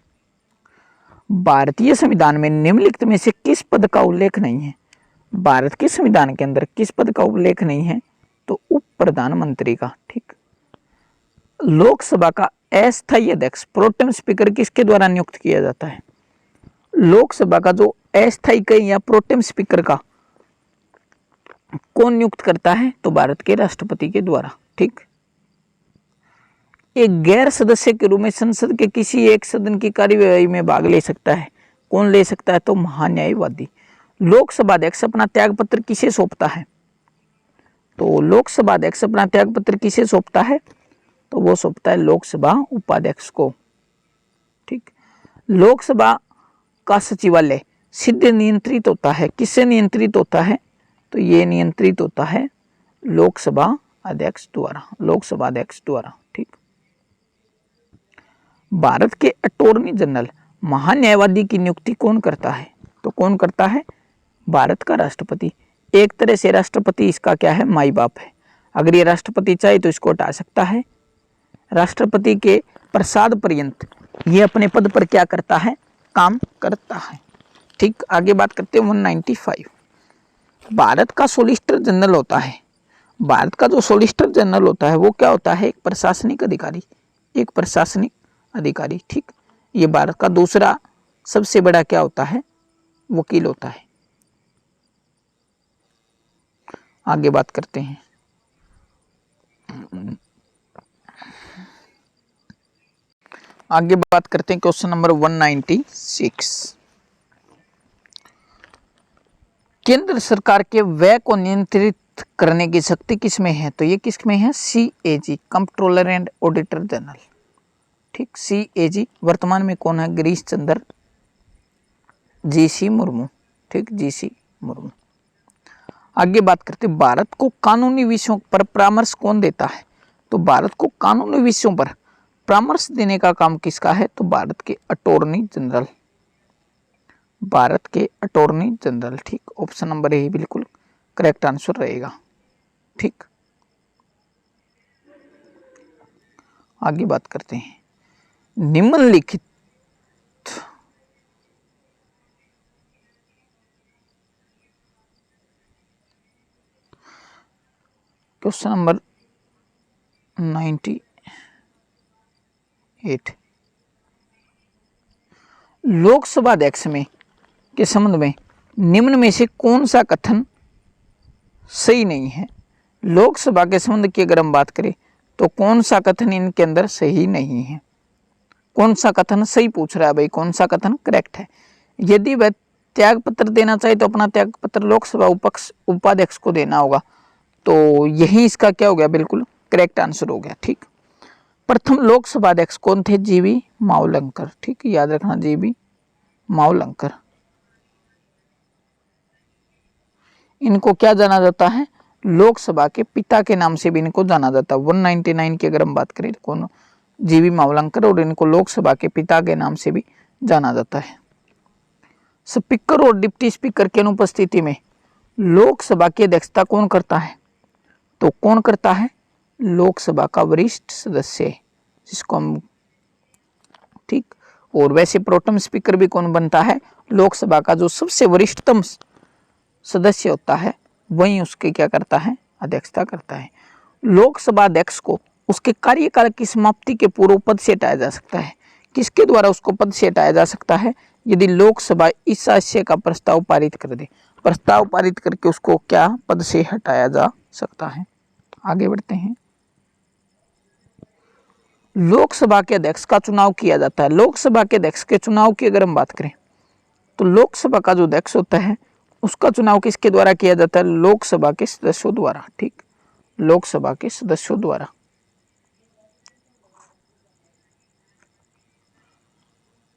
भारतीय संविधान में निम्नलिखित में से किस पद का उल्लेख नहीं है? भारत के संविधान के अंदर किस पद का उल्लेख नहीं है? तो उप प्रधानमंत्री का। ठीक, लोकसभा का अस्थायी अध्यक्ष प्रोटेम स्पीकर किसके द्वारा नियुक्त किया जाता है? लोकसभा का जो अस्थायी कहीं या प्रोटेम स्पीकर का कौन नियुक्त करता है? तो भारत के राष्ट्रपति के द्वारा। ठीक, एक गैर सदस्य के रूप में संसद के किसी एक सदन की कार्यवाही में भाग ले सकता है। कौन ले सकता है? तो महान्यायवादी। लोकसभा अध्यक्ष अपना त्यागपत्र किसे सौंपता है? तो लोकसभा अध्यक्ष अपना त्यागपत्र किसे सौंपता है? तो वो सौंपता है लोकसभा उपाध्यक्ष को। ठीक, लोकसभा का सचिवालय सीधे नियंत्रित होता है, किससे नियंत्रित होता है? तो ये नियंत्रित होता है लोकसभा अध्यक्ष द्वारा, लोकसभा अध्यक्ष द्वारा। ठीक, भारत के अटॉर्नी जनरल महान्यायवादी की नियुक्ति कौन करता है? तो कौन करता है? भारत का राष्ट्रपति। एक तरह से राष्ट्रपति इसका क्या है? माई बाप है। अगर ये राष्ट्रपति चाहे तो इसको हटा सकता है। राष्ट्रपति के प्रसाद पर्यंत ये अपने पद पर क्या करता है? काम करता है। ठीक, आगे बात करते हैं 195। भारत का सॉलिसिटर जनरल होता है। भारत का जो सॉलिसिटर जनरल होता है वो क्या होता है? एक प्रशासनिक अधिकारी, एक प्रशासनिक अधिकारी। ठीक, ये भारत का दूसरा सबसे बड़ा क्या होता है? वकील होता है। आगे बात करते हैं। आगे बात करते हैं क्वेश्चन नंबर 196। केंद्र सरकार के व्यय को नियंत्रित करने की शक्ति किसमें है? तो ये किसमें है? CAG, controller and auditor general. ठीक, CAG वर्तमान में कौन है? गिरीश चंद्र GC मुर्मू। ठीक, GC मुर्मू। आगे बात करते हैं भारत को कानूनी विषयों पर परामर्श कौन देता है? तो भारत को कानूनी विषयों पर परामर्श देने का काम किसका है? तो भारत के अटॉर्नी जनरल, भारत के अटॉर्नी जनरल। ठीक, ऑप्शन नंबर ए बिल्कुल करेक्ट आंसर रहेगा। ठीक, आगे बात करते हैं। निम्नलिखित क्वेश्चन नंबर 98। लोकसभा अध्यक्ष में के संबंध में निम्न में से कौन सा कथन सही नहीं है? लोकसभा के संबंध की अगर हम बात करें तो कौन सा कथन इनके अंदर सही नहीं है? कौन सा कथन सही पूछ रहा है भाई? कौन सा कथन करेक्ट है? यदि वह त्याग पत्र देना चाहे तो अपना त्याग पत्र लोकसभा उपाध्यक्ष को देना होगा। तो यही इसका क्या हो गया, बिल्कुल करेक्ट आंसर हो गया। ठीक, प्रथम लोकसभा अध्यक्ष कौन थे? जीवी मावलंकर। ठीक, याद रखना, जीवी मावलंकर। इनको क्या जाना जाता है? लोकसभा के पिता के नाम से भी इनको जाना जाता है। 199 की अगर हम बात करें तो कौन? जीवी मावलंकर, और इनको लोकसभा के पिता के नाम से भी जाना जाता है। स्पीकर और डिप्टी स्पीकर की अनुपस्थिति में लोकसभा की अध्यक्षता कौन करता है? तो कौन करता है? लोकसभा का वरिष्ठ सदस्य, जिसको हम, ठीक। और वैसे प्रोटेम स्पीकर भी कौन बनता है? लोकसभा का जो सबसे वरिष्ठतम सदस्य होता है वही उसके क्या करता है? अध्यक्षता करता है। लोकसभा अध्यक्ष को उसके कार्यकाल की समाप्ति के पूर्व पद से हटाया जा सकता है। किसके द्वारा उसको पद से हटाया जा सकता है? यदि लोकसभा इस आशय का प्रस्ताव पारित कर दे, प्रस्ताव पारित करके उसको क्या पद से हटाया जा सकता है। आगे बढ़ते हैं। लोकसभा के अध्यक्ष का चुनाव किया जाता है। लोकसभा के अध्यक्ष के चुनाव की अगर हम बात करें तो लोकसभा का जो अध्यक्ष होता है उसका चुनाव किसके द्वारा किया जाता है? लोकसभा के सदस्यों द्वारा। ठीक, लोकसभा के सदस्यों द्वारा।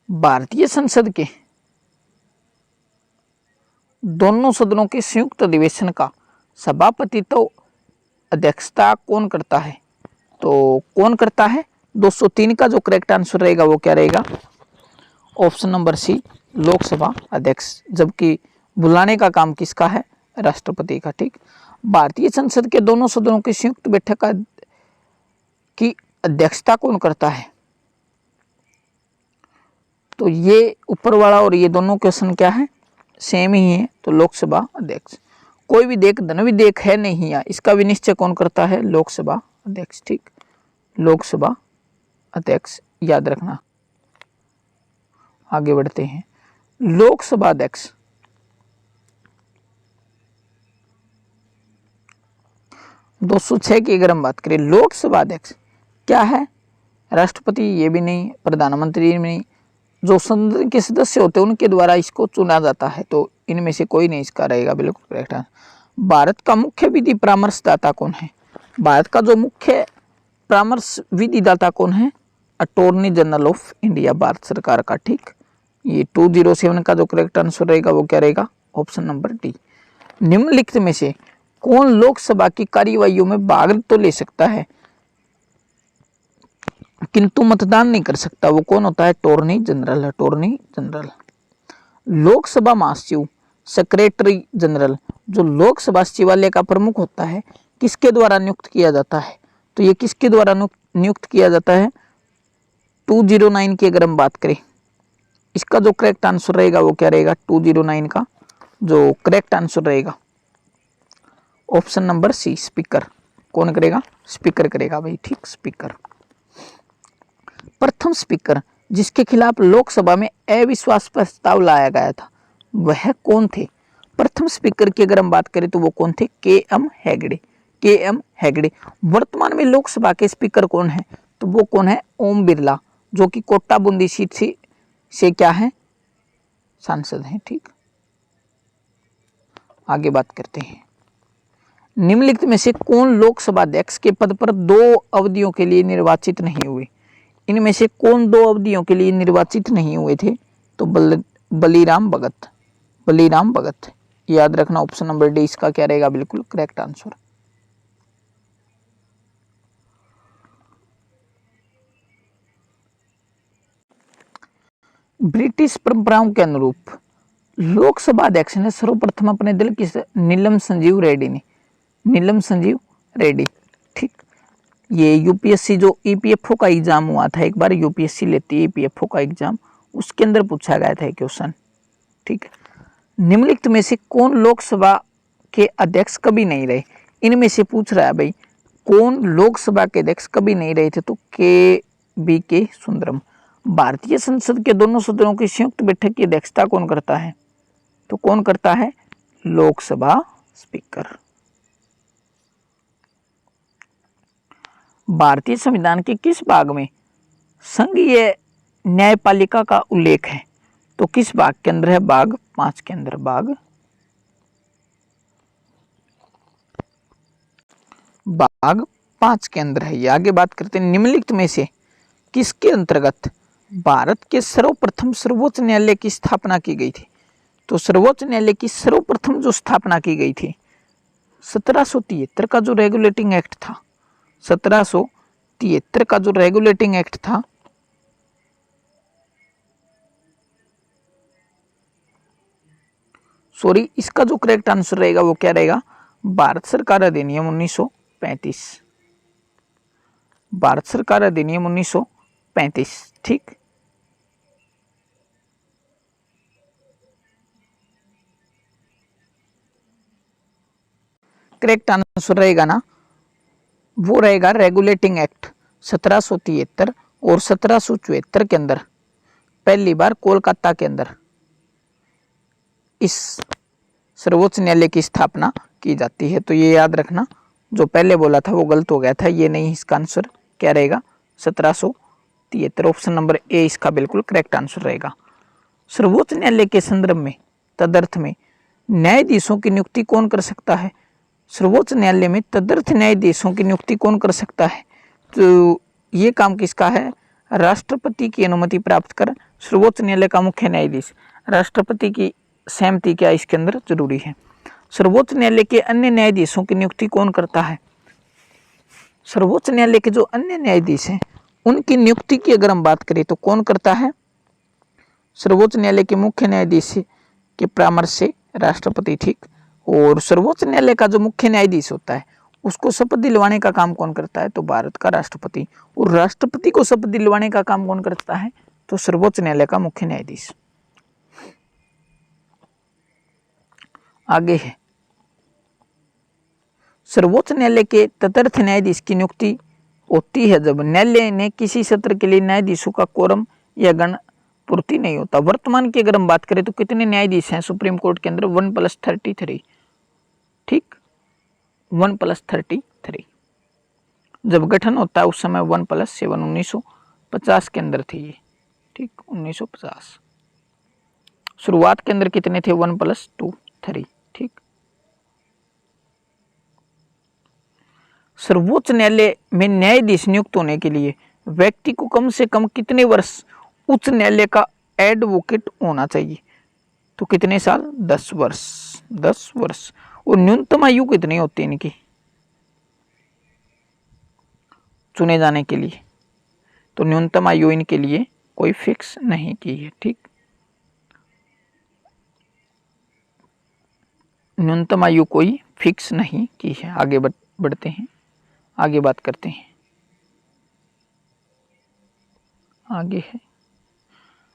भारतीय संसद के दोनों सदनों के संयुक्त अधिवेशन का सभापतित्व अध्यक्षता कौन करता है? तो कौन करता है? 203 का जो करेक्ट आंसर रहेगा वो क्या रहेगा? ऑप्शन नंबर सी, लोकसभा अध्यक्ष। जबकि बुलाने का काम किसका है? राष्ट्रपति का। ठीक, भारतीय संसद के दोनों सदनों की संयुक्त बैठक की अध्यक्षता कौन करता है? तो ये ऊपर वाला और ये दोनों क्वेश्चन क्या है? सेम ही है। तो लोकसभा अध्यक्ष। कोई विधेयक धन विधेयक है नहीं या इसका विनिश्चय कौन करता है? लोकसभा अध्यक्ष। ठीक, लोकसभा अध्यक्ष, याद रखना। आगे बढ़ते हैं। लोकसभा अध्यक्ष 206 की अगर हम बात करें, लोकसभा अध्यक्ष क्या है? राष्ट्रपति ये भी नहीं, प्रधानमंत्री भी नहीं, जो संसद के सदस्य होते हैं उनके द्वारा इसको चुना जाता है। तो इनमें से कोई नहीं इसका रहेगा बिल्कुल करेक्ट। भारत का मुख्य विधि परामर्शदाता कौन है? भारत का जो मुख्य परामर्श विधिदाता कौन है? Attorney general of India, Bharat सरकार का। ठीक, ये 207 का जो करेक्ट आंसर रहेगा वो क्या रहेगा? Option number D. निम्नलिखित में से कौन लोकसभा की कार्यवाहियों में भाग तो ले सकता है किंतु मतदान नहीं कर सकता? वो कौन होता है? Attorney general. Attorney general. Lok Sabha महासचिव, सेक्रेटरी जनरल, जो लोकसभा सचिवालय का प्रमुख होता है, किसके द्वारा नियुक्त किया जाता है? तो ये किसके द्वारा नियुक्त किया जाता है? 209 की अगर हम बात करें, इसका जो करेक्ट आंसर रहेगा वो क्या रहेगा? 209 का जो करेक्ट आंसर रहेगा ऑप्शन नंबर सी, स्पीकर। कौन करेगा? स्पीकर करेगा भाई। ठीक, स्पीकर। प्रथम स्पीकर जिसके खिलाफ लोकसभा में अविश्वास प्रस्ताव लाया गया था वह कौन थे? प्रथम स्पीकर की अगर हम बात करें तो वो कौन थे? के.एम. हेगड़े। के.एम. हेगड़े। वर्तमान में लोकसभा के स्पीकर कौन है? तो वो कौन है? ओम बिरला, जो कि कोटा बूंदी सीट से क्या है? सांसद हैं। ठीक, आगे बात करते हैं। निम्नलिखित में से कौन लोकसभा अध्यक्ष के पद पर 2 अवधियों के लिए निर्वाचित नहीं हुए? इनमें से कौन 2 अवधियों के लिए निर्वाचित नहीं हुए थे? तो बलीराम भगत। बलीराम भगत, याद रखना। ऑप्शन नंबर डी इसका क्या रहेगा? बिल्कुल करेक्ट आंसर। ब्रिटिश परंपराओं के अनुरूप लोकसभा अध्यक्ष ने सर्वप्रथम अपने दल की नीलम संजीव रेड्डी ने, नीलम संजीव रेड्डी। ठीक, ये यूपीएससी जो ईपीएफओ का एग्जाम हुआ था, एक बार यूपीएससी लेती है ईपीएफओ का एग्जाम, उसके अंदर पूछा गया था क्वेश्चन। ठीक, निम्नलिखित में से कौन लोकसभा के अध्यक्ष कभी नहीं रहे? इनमें से पूछ रहा है भाई कौन लोकसभा के अध्यक्ष कभी नहीं रहे थे? तो के सुंदरम। भारतीय संसद के दोनों सदनों की संयुक्त बैठक की अध्यक्षता कौन करता है? तो कौन करता है? लोकसभा स्पीकर। भारतीय संविधान के किस भाग में संघीय न्यायपालिका का उल्लेख है? तो किस भाग के अंदर है? भाग 5 के अंदर। भाग 5 के अंदर है ये। आगे बात करते हैं, निम्नलिखित में से किसके अंतर्गत भारत के सर्वप्रथम सर्वोच्च न्यायालय की स्थापना की गई थी? तो सर्वोच्च न्यायालय की सर्वप्रथम जो स्थापना की गई थी 1773 का जो रेगुलेटिंग एक्ट था, 1773 का जो रेगुलेटिंग एक्ट था, सॉरी, इसका जो करेक्ट आंसर रहेगा वो क्या रहेगा? भारत सरकार अधिनियम 1935। भारत सरकार अधिनियम 1935। ठीक, करेक्ट आंसर रहेगा ना, वो रहेगा रेगुलेटिंग एक्ट 1773 और 1774 के अंदर पहली बार कोलकाता के अंदर इस सर्वोच्च न्यायालय की स्थापना की जाती है। तो ये याद रखना, जो पहले बोला था वो गलत हो गया था, ये नहीं, इसका आंसर क्या रहेगा? 1773। ऑप्शन नंबर ए इसका बिल्कुल करेक्ट आंसर रहेगा। सर्वोच्च न्यायालय के संदर्भ में तदर्थ में न्यायाधीशों की नियुक्ति कौन कर सकता है? सर्वोच्च न्यायालय में तदर्थ न्यायाधीशों की नियुक्ति कौन कर सकता है? तो ये काम किसका है? राष्ट्रपति की अनुमति प्राप्त कर सर्वोच्च न्यायालय का मुख्य न्यायाधीश, राष्ट्रपति की सहमति क्या इसके अंदर जरूरी है। सर्वोच्च न्यायालय के अन्य न्यायाधीशों की नियुक्ति कौन करता है? सर्वोच्च न्यायालय के जो अन्य न्यायाधीश हैं उनकी नियुक्ति की अगर हम बात करें तो कौन करता है? सर्वोच्च न्यायालय के मुख्य न्यायाधीश के परामर्श से राष्ट्रपति। ठीक, और सर्वोच्च न्यायालय का जो मुख्य न्यायाधीश होता है उसको शपथ दिलवाने का काम कौन करता है? तो भारत का राष्ट्रपति। और राष्ट्रपति को शपथ दिलवाने का काम कौन करता है? तो सर्वोच्च न्यायालय का मुख्य न्यायाधीश। आगे है, सर्वोच्च न्यायालय के तदर्थ न्यायाधीश की नियुक्ति होती है जब न्यायालय ने किसी सत्र के लिए न्यायाधीशों का कोरम या गण पूर्ति नहीं होता। वर्तमान की अगर हम बात करें तो कितने न्यायाधीश हैं सुप्रीम कोर्ट के अंदर? 1+33। ठीक, 1+33। जब गठन होता है उस समय 1+7, 1950 के अंदर थी ये। ठीक, 1950। शुरुआत के अंदर कितने थे? 1+2, 3। ठीक, सर्वोच्च न्यायालय में न्यायाधीश नियुक्त होने के लिए व्यक्ति को कम से कम कितने वर्ष उच्च न्यायालय का एडवोकेट होना चाहिए? तो कितने साल? 10 वर्ष। 10 वर्ष। और न्यूनतम आयु कितनी होती है इनकी चुने जाने के लिए? तो न्यूनतम आयु इनके लिए कोई फिक्स नहीं की है। ठीक, न्यूनतम आयु कोई फिक्स नहीं की है। आगे बढ़ते हैं, आगे बात करते हैं। आगे है,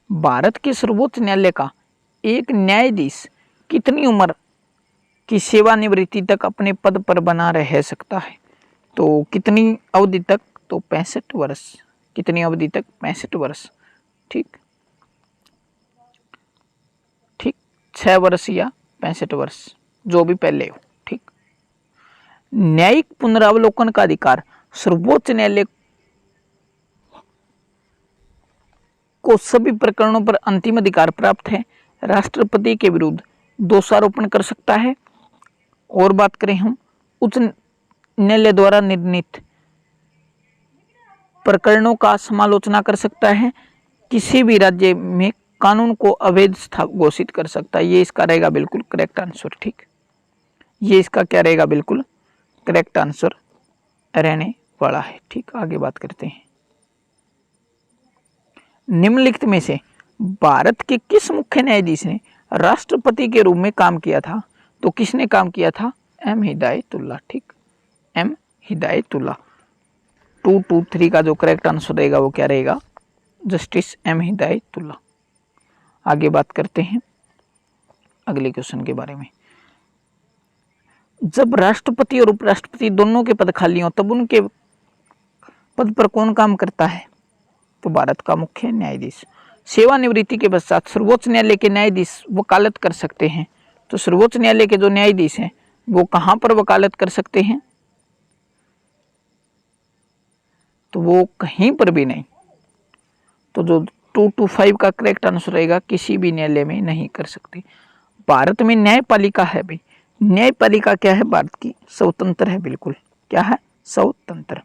भारत के सर्वोच्च न्यायालय का एक न्यायाधीश कितनी उम्र की सेवानिवृत्ति तक अपने पद पर बना रह सकता है? तो कितनी अवधि तक? तो 65 वर्ष। कितनी अवधि तक? 65 वर्ष। ठीक, ठीक, 6 वर्ष या 65 वर्ष, जो भी पहले हो। ठीक, न्यायिक पुनरावलोकन का अधिकार सर्वोच्च न्यायालय को सभी प्रकरणों पर अंतिम अधिकार प्राप्त है। राष्ट्रपति के विरुद्ध दोषारोपण कर सकता है। और बात करें हम, उच्च न्यायालय द्वारा निर्णीत प्रकरणों का समालोचना कर सकता है। किसी भी राज्य में कानून को अवैध घोषित कर सकता है। ये इसका रहेगा बिल्कुल करेक्ट आंसर। ठीक, ये इसका क्या रहेगा? बिल्कुल करेक्ट आंसर रहने वाला है। ठीक, आगे बात करते हैं, निम्नलिखित में से भारत के किस मुख्य न्यायाधीश ने राष्ट्रपति के रूप में काम किया था? तो किसने काम किया था? एम हिदायतुल्ला। ठीक, एम हिदायतुल्ला। 223 का जो करेक्ट आंसर रहेगा वो क्या रहेगा? Justice M Hidayatullah. आगे बात करते हैं अगले क्वेश्चन के बारे में। जब राष्ट्रपति और उपराष्ट्रपति दोनों के पद खाली हों तब उनके पद पर कौन काम करता है? तो भारत का मुख्य न्यायाधीश। सेवानिवृत्ति के पश्चात सर्वोच्च न्यायालय के न्यायाधीश वकालत कर सकते हैं। तो सर्वोच्च न्यायालय के जो न्यायाधीश हैं वो कहाँ पर वकालत कर सकते हैं? तो वो कहीं पर भी नहीं। तो जो 225 का करेक्ट आंसर रहेगा किसी भी न्यायालय में नहीं कर सकते। भारत में न्यायपालिका है भाई, न्यायपालिका क्या है भारत की? स्वतंत्र है, बिल्कुल क्या है? स्वतंत्र।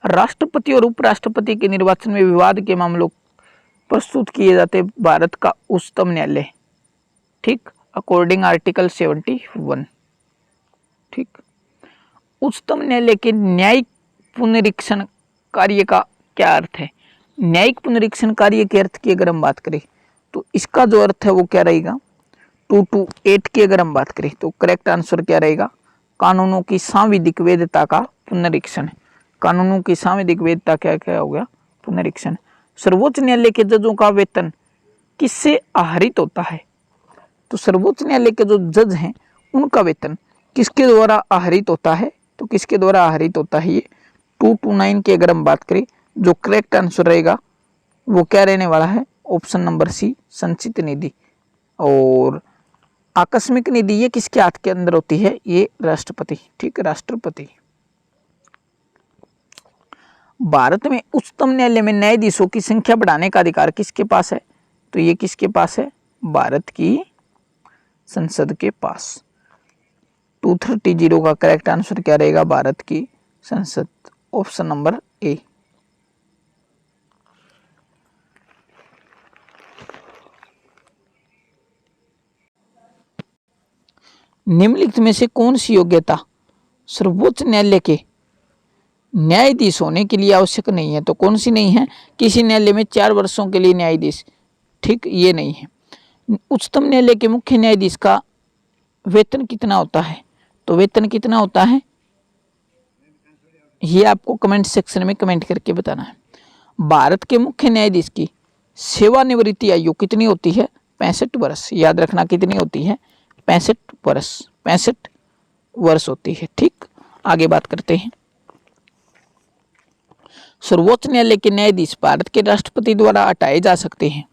राष्ट्रपति और उपराष्ट्रपति के निर्वाचन में विवाद के मामलों प्रस्तुत किए जाते भारत का उच्चतम न्यायालय, ठीक, अकॉर्डिंग आर्टिकल 71, ठीक। उच्चतम न्यायालय के न्यायिक पुनरीक्षण कार्य का क्या अर्थ है? न्यायिक पुनरीक्षण कार्य के अर्थ की अगर हम बात करें तो इसका जो अर्थ है वो क्या रहेगा? 228 की अगर हम बात करें तो करेक्ट आंसर क्या रहेगा? कानूनों की सांविधिक वैधता का पुनरीक्षण। कानूनों की सांविधिक वैधता क्या क्या हो गया? पुनरीक्षण। सर्वोच्च न्यायालय के जजों का वेतन किससे आहरित होता है? तो सर्वोच्च न्यायालय के जो जज हैं उनका वेतन किसके द्वारा आहरित होता है? तो किसके द्वारा आहरित होता है? ये 229 की अगर हम बात करें, जो करेक्ट आंसर रहेगा वो क्या रहने वाला है? ऑप्शन नंबर सी, संचित निधि। और आकस्मिक निधि ये किसके हाथ के अंदर होती है? ये राष्ट्रपति, ठीक, राष्ट्रपति। भारत में उच्चतम न्यायालय में न्यायाधीशों की संख्या बढ़ाने का अधिकार किसके पास है? तो ये किसके पास है? भारत की संसद के पास। 230 का करेक्ट आंसर क्या रहेगा? भारत की संसद, ऑप्शन नंबर ए। निम्नलिखित में से कौन सी योग्यता सर्वोच्च न्यायालय के न्यायाधीश होने के लिए आवश्यक नहीं है? तो कौन सी नहीं है? किसी न्यायालय में 4 वर्षों के लिए न्यायाधीश, ठीक, ये नहीं है। उच्चतम न्यायालय के मुख्य न्यायाधीश का वेतन कितना होता है? तो वेतन कितना होता है ये आपको कमेंट सेक्शन में कमेंट करके बताना है। भारत के मुख्य न्यायाधीश की सेवानिवृत्ति आयु कितनी होती है? 65 वर्ष। याद रखना, कितनी होती है? 65 वर्ष, 65 वर्ष होती है, ठीक। आगे बात करते हैं। सर्वोच्च न्यायालय के न्यायाधीश भारत के राष्ट्रपति द्वारा हटाए जा सकते हैं।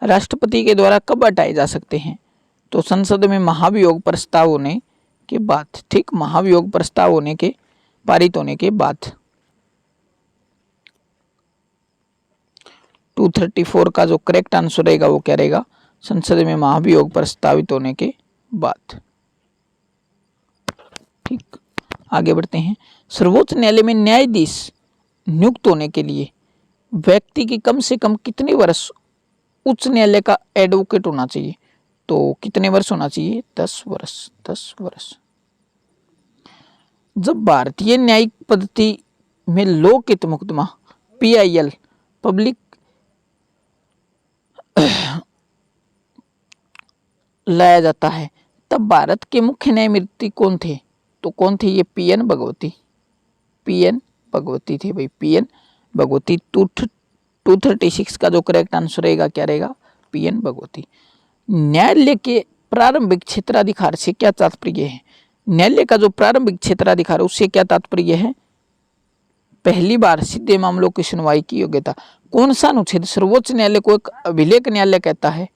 राष्ट्रपति के द्वारा कब हटाए जा सकते हैं? तो संसद में महाभियोग प्रस्ताव होने के बाद, ठीक, महाभियोग प्रस्ताव होने के पारित होने के बाद। 234 का जो करेक्ट आंसर रहेगा वो क्या रहेगा? संसद में महाभियोग प्रस्तावित होने के बाद, ठीक। आगे बढ़ते हैं। सर्वोच्च न्यायालय में न्यायाधीश नियुक्त होने के लिए व्यक्ति की कम से कम कितने वर्ष उच्च न्यायालय का एडवोकेट होना चाहिए? तो कितने वर्ष होना चाहिए? 10 वर्ष, 10 वर्ष। जब भारतीय न्यायिक पद्धति में लोकहित मुकदमा PIL, पब्लिक लाया जाता है तब भारत के मुख्य न्यायमूर्ति कौन थे? तो कौन थे ये? PN भगवती, PN भगवती थे भाई, PN भगवती। 236 का जो करेक्ट आंसर रहेगा क्या रहेगा? PN भगवती। न्यायालय के प्रारंभिक क्षेत्राधिकार से क्या तात्पर्य है? न्यायालय का जो प्रारंभिक क्षेत्राधिकार है उससे क्या तात्पर्य है? पहली बार सीधे मामलों की सुनवाई की योग्यता। कौन सा अनुच्छेद सर्वोच्च न्यायालय को एक अभिलेख न्यायालय कहता है?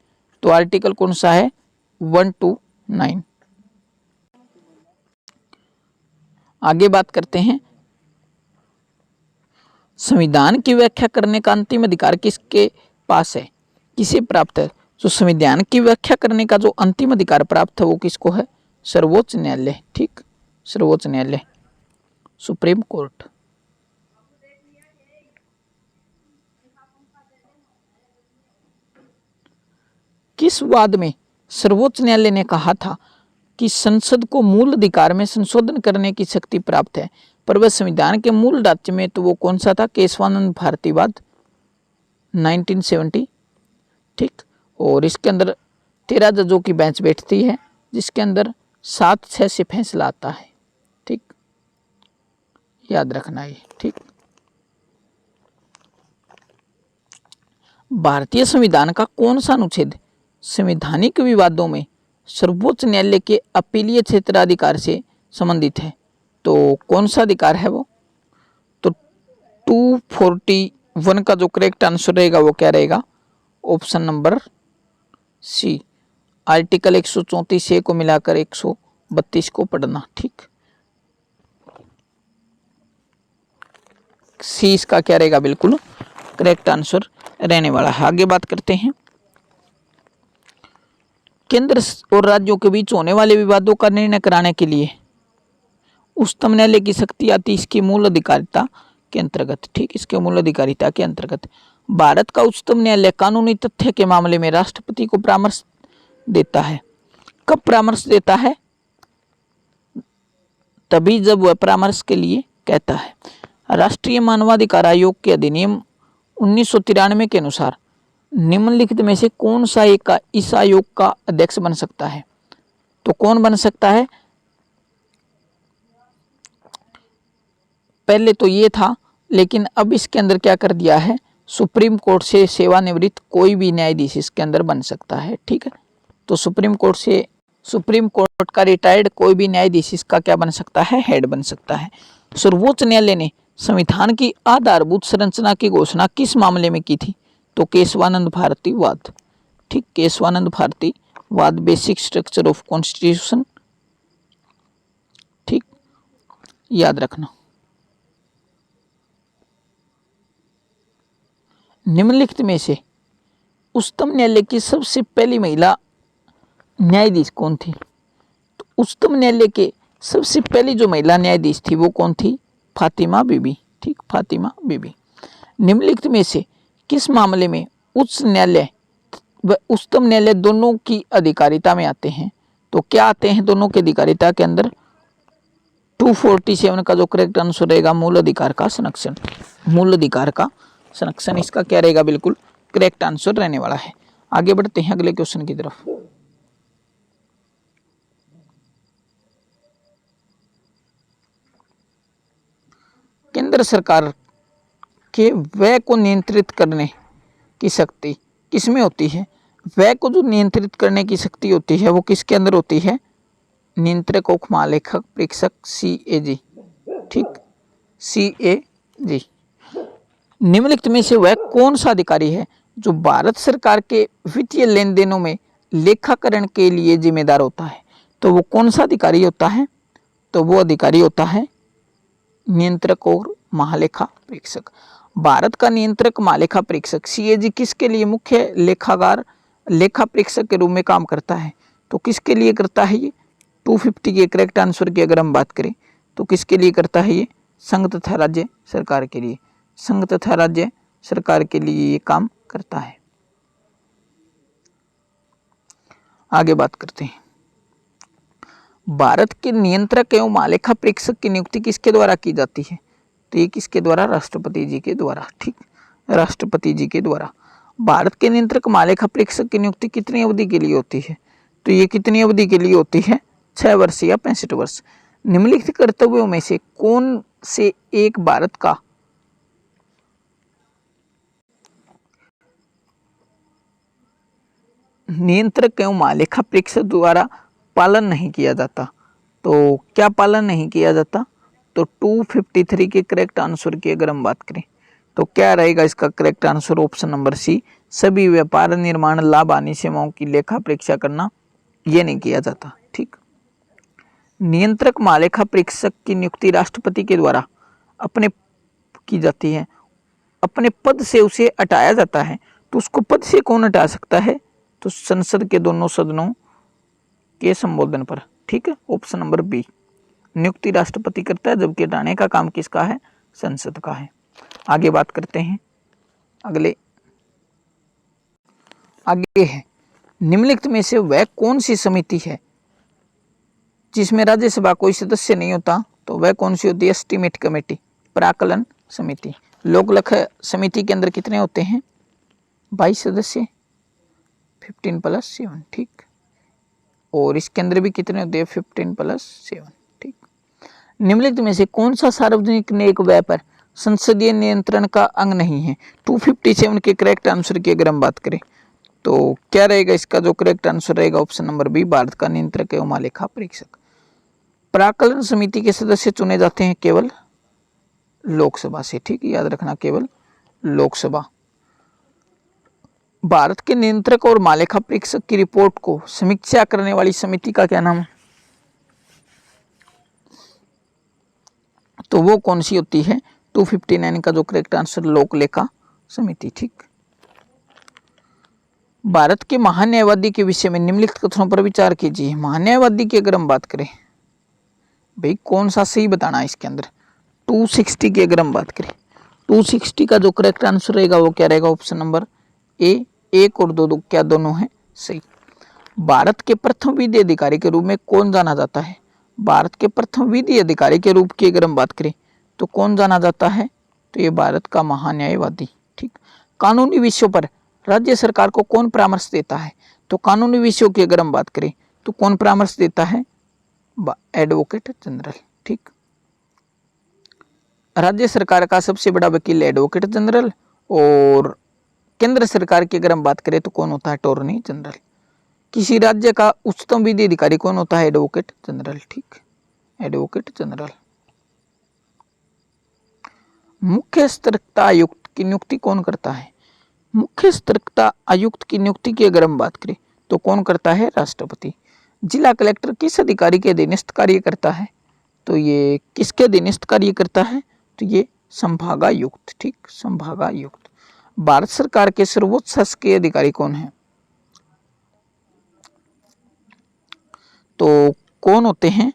तो आर्टिकल कौन सा है? 129। आगे बात करते हैं। संविधान की व्याख्या करने का अंतिम अधिकार किसके पास है? किसे प्राप्त है? तो संविधान की व्याख्या करने का जो अंतिम अधिकार प्राप्त है वो किसको है? सर्वोच्च न्यायालय, ठीक, सर्वोच्च न्यायालय, सुप्रीम कोर्ट। किस वाद में सर्वोच्च न्यायालय ने कहा था कि संसद को मूल अधिकार में संशोधन करने की शक्ति प्राप्त है, पर वह संविधान के मूल ढांचे में? तो वो कौन सा था? केशवानंद भारतीवाद, 1970, ठीक। और इसके अंदर 13 जजों की बेंच बैठती है जिसके अंदर 7-6 से फैसला आता है, ठीक, याद रखना ये, ठीक। भारतीय संविधान का कौन सा अनुच्छेद संवैधानिक विवादों में सर्वोच्च न्यायालय के अपीलीय क्षेत्राधिकार से संबंधित है? तो कौन सा अधिकार है वो? तो 241 का जो करेक्ट आंसर रहेगा वो क्या रहेगा? ऑप्शन नंबर सी, आर्टिकल 134 को मिलाकर 132 को पढ़ना, ठीक। सी इसका क्या रहेगा? बिल्कुल करेक्ट आंसर रहने वाला है। आगे बात करते हैं, केंद्र और राज्यों के बीच होने वाले विवादों का निर्णय कराने के लिए उच्चतम न्यायालय की शक्ति आती है इसकी मूल अधिकारिता के अंतर्गत। ठीक, इसके मूल अधिकारिता के अंतर्गत भारत का उच्चतम न्यायालय कानूनी तथ्य के मामले में राष्ट्रपति को परामर्श देता है। कब परामर्श देता है? तभी जब वह परामर्श के लिए कहता है। राष्ट्रीय मानवाधिकार आयोग के अधिनियम 1993 के अनुसार निम्नलिखित में से कौन सा एक का इस आयोग का अध्यक्ष बन सकता है? तो कौन बन सकता है? पहले तो ये था, लेकिन अब इसके अंदर क्या कर दिया है, सुप्रीम कोर्ट से सेवानिवृत्त कोई भी न्यायाधीश इसके अंदर बन सकता है। ठीक है, तो सुप्रीम कोर्ट का रिटायर्ड कोई भी न्यायाधीश इसका क्या बन सकता है, हेड बन सकता है। सर्वोच्च न्यायालय ने संविधान की आधारभूत संरचना की घोषणा किस मामले में की थी? तो केशवानंद भारती वाद। ठीक, केशवानंद भारती वाद, बेसिक स्ट्रक्चर ऑफ कॉन्स्टिट्यूशन। ठीक, याद रखना। निम्नलिखित में से उच्चतम न्यायालय की सबसे पहली महिला न्यायाधीश कौन थी? तो उच्चतम न्यायालय के सबसे पहली जो महिला न्यायाधीश थी वो कौन थी? फातिमा बीबी। ठीक, फातिमा बीबी। निम्नलिखित में से किस मामले में उच्च न्यायालय व उच्चतम न्यायालय दोनों की अधिकारिता में आते हैं? तो क्या आते हैं दोनों की अधिकारिता के अंदर? 247 का जो करेक्ट आंसर रहेगा मूल अधिकार का संरक्षण। मूल अधिकार का संरक्षण इसका क्या रहेगा? बिल्कुल करेक्ट आंसर रहने वाला है। आगे बढ़ते हैं अगले क्वेश्चन की तरफ। केंद्र सरकार के व्यय को नियंत्रित करने की शक्ति किसमें होती है? व्यय को जो नियंत्रित करने की शक्ति होती है वो किसके अंदर होती है? नियंत्रक और महालेखक परीक्षक, CAG। ठीक, CAG। निम्नलिखित में से वह कौन सा अधिकारी है जो भारत सरकार के वित्तीय लेन देनों में लेखाकरण के लिए जिम्मेदार होता है? तो वो कौन सा अधिकारी होता है? तो वो अधिकारी होता है नियंत्रक और महालेखा परीक्षक। भारत का नियंत्रक महालेखा परीक्षक CAG किसके लिए मुख्य लेखा परीक्षक के रूप में काम करता है? तो किसके लिए करता है ये? 250 के करेक्ट आंसर की अगर हम बात करें तो किसके लिए करता है ये? संघ तथा राज्य सरकार के लिए। संघ तथा राज्य सरकार के लिए ये काम करता है। आगे बात करते हैं, भारत के नियंत्रक एवं महालेखा परीक्षक की नियुक्ति किसके द्वारा की जाती है? तो ये किसके द्वारा? राष्ट्रपति जी के द्वारा। ठीक, राष्ट्रपति जी के द्वारा। भारत के नियंत्रक महालेखा परीक्षक की नियुक्ति कितनी अवधि के लिए होती है? तो ये कितनी अवधि के लिए होती है? 6 वर्ष या 65 वर्ष। निम्नलिखित कर्तव्यों में से कौन से एक भारत का नियंत्रक एवं महालेखा परीक्षक द्वारा पालन नहीं किया जाता? तो क्या पालन नहीं किया जाता? तो 253 के करेक्ट आंसर की अगर हम बात करें तो क्या रहेगा इसका correct answer? Option number C, सभी व्यापार, निर्माण, लाभ, हानि सेवाओं की लेखा परीक्षा करना ये नहीं किया जाता। ठीक, नियंत्रक महालेखा परीक्षक की नियुक्ति राष्ट्रपति के द्वारा अपने की जाती है, अपने पद से उसे हटाया जाता है। तो उसको पद से कौन हटा सकता है? तो संसद के दोनों सदनों के संबोधन पर। ठीक है, ऑप्शन नंबर B, नियुक्ति राष्ट्रपति करता है जबकि हटाने का काम किसका है? संसद का है। आगे बात करते हैं आगे है, निम्नलिखित में से वह कौन सी समिति है जिसमें राज्यसभा कोई सदस्य नहीं होता? तो वह कौन सी होती है? एस्टीमेट कमेटी, प्राकलन समिति। लोक समिति के अंदर कितने होते हैं? 22 सदस्य, 15+7। ठीक, और इसके अंदर भी कितने होते हैं? 15+7। ठीक, निम्नलिखित में से कौन सा सार्वजनिक नेक व्यय पर संसदीय नियंत्रण का अंग नहीं है? 257 के करेक्ट आंसर की अगर हम बात करें तो क्या रहेगा इसका जो करेक्ट आंसर रहेगा? ऑप्शन नंबर B, भारत का नियंत्रक एवं महालेखा परीक्षक। प्राकलन समिति के सदस्य चुने जाते हैं केवल लोकसभा से। ठीक, याद रखना, केवल लोकसभा। भारत के नियंत्रक और महालेखा परीक्षक की रिपोर्ट को समीक्षा करने वाली समिति का क्या नाम है? तो वो कौन सी होती है? 259 का जो करेक्ट आंसर लोक लेखा समिति। ठीक। भारत के महान्यायवादी के विषय में निम्नलिखित कथनों पर विचार कीजिए। महान्यायवादी की अगर हम बात करें, भाई कौन सा सही बताना है इसके अंदर। 260 की अगर हम बात करें, 260 का जो करेक्ट आंसर रहेगा वो क्या रहेगा, ऑप्शन नंबर ए। 1 और 2 क्या दोनों है सही। भारत के प्रथम विधि अधिकारी के रूप में कौन जाना जाता है। भारत के प्रथम विधि अधिकारी के रूप की अगर हम बात करें तो कौन जाना जाता है, तो ये भारत का महान्यायवादी। ठीक। कानूनी विषयों पर राज्य सरकार को कौन परामर्श देता है, तो कानूनी विषयों की अगर हम बात करें तो कौन परामर्श देता है, एडवोकेट जनरल। ठीक। राज्य सरकार का सबसे बड़ा वकील एडवोकेट जनरल, और केंद्र सरकार की अगर हम बात करें तो कौन होता है, अटॉर्नी जनरल। किसी राज्य का उच्चतम विधि अधिकारी कौन होता है, एडवोकेट जनरल। ठीक, एडवोकेट जनरल। मुख्य सतर्कता आयुक्त की नियुक्ति कौन करता है। मुख्य सतर्कता आयुक्त की नियुक्ति की अगर हम बात करें तो कौन करता है, राष्ट्रपति। जिला कलेक्टर किस अधिकारी के अधीनस्थ कार्य करता है, तो ये किसके अधीनस्थ कार्य करता है, तो ये संभागायुक्त। ठीक, संभागायुक्त। भारत सरकार के सर्वोच्च शासकीय अधिकारी कौन है, तो कौन होते हैं,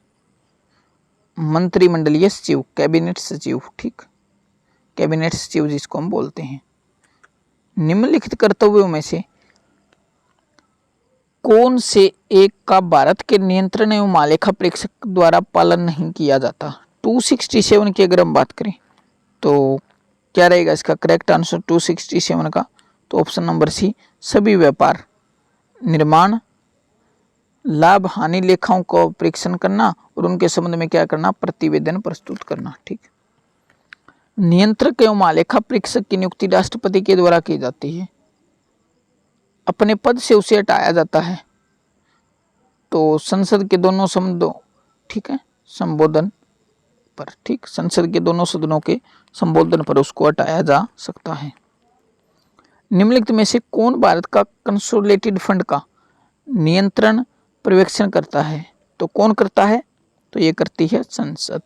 मंत्रिमंडलीय सचिव, कैबिनेट सचिव। ठीक, कैबिनेट सचिव जिसको हम बोलते हैं। निम्नलिखित कर्तव्यों में से कौन से एक का भारत के नियंत्रण एवं आलेखा प्रेक्षक द्वारा पालन नहीं किया जाता। 267 की अगर हम बात करें तो क्या रहेगा इसका करेक्ट आंसर 267 का, तो ऑप्शन नंबर सी, सभी व्यापार, निर्माण, लाभ हानि लेखाओं को परीक्षण करना और उनके संबंध में क्या करना, प्रतिवेदन प्रस्तुत करना। ठीक। नियंत्रक एवं आलेखा परीक्षक की नियुक्ति राष्ट्रपति के द्वारा की जाती है। अपने पद से उसे हटाया जाता है तो संसद के दोनों सदनों, ठीक है, संबोधन पर। ठीक, संसद के दोनों सदनों के संबोधन पर उसको हटाया जा सकता है। निम्नलिखित में से कौन भारत का कंसोलिडेटेड फंड का नियंत्रण पर्यवेक्षण करता है, तो कौन करता है, तो ये करती है संसद।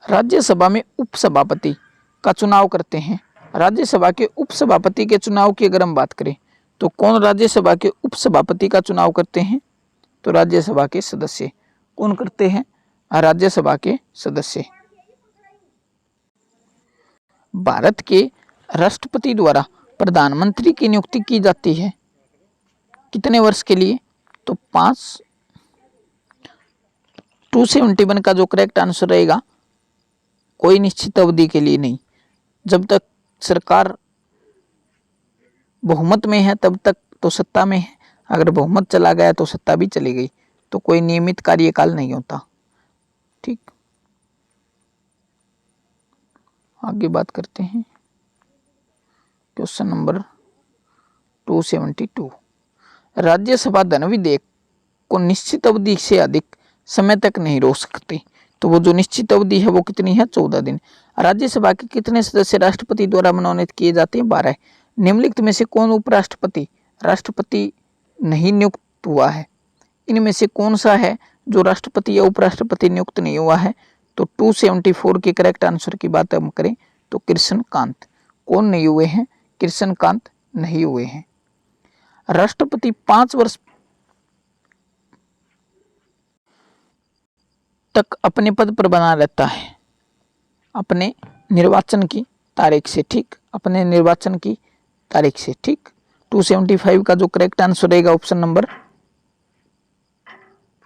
राज्यसभा में उपसभापति का चुनाव करते हैं। राज्यसभा के उपसभापति के चुनाव की अगर हम बात करें तो कौन राज्यसभा के उपसभापति का चुनाव करते हैं, तो राज्यसभा के सदस्य। कौन करते हैं, राज्यसभा के सदस्य। भारत के राष्ट्रपति द्वारा प्रधानमंत्री की नियुक्ति की जाती है कितने वर्ष के लिए, तो 5। 271 का जो करेक्ट आंसर रहेगा, कोई निश्चित अवधि के लिए नहीं। जब तक सरकार बहुमत में है तब तक तो सत्ता में है, अगर बहुमत चला गया तो सत्ता भी चली गई, तो कोई नियमित कार्यकाल नहीं होता। ठीक, आगे बात करते हैं। Question number 272। राज्यसभा धन विधेयक को निश्चित अवधि से अधिक समय तक नहीं रोक सकती, तो वो जो निश्चित अवधि है वो कितनी है, 14 दिन। राज्यसभा के कितने सदस्य राष्ट्रपति द्वारा मनोनीत किए जाते हैं, 12। निम्नलिखित में से कौन उपराष्ट्रपति, राष्ट्रपति नहीं नियुक्त हुआ है, इनमें से कौन सा है जो राष्ट्रपति या उपराष्ट्रपति नियुक्त नहीं हुआ है, तो 274 के करेक्ट आंसर की बात हम करें तो कृष्ण कांत। कौन नहीं हुए हैं, कृष्ण कांत नहीं हुए हैं। राष्ट्रपति 5 वर्ष तक अपने पद पर बना रहता है अपने निर्वाचन की तारीख से। ठीक, अपने निर्वाचन की तारीख से। ठीक, 275 का जो करेक्ट आंसर रहेगा ऑप्शन नंबर,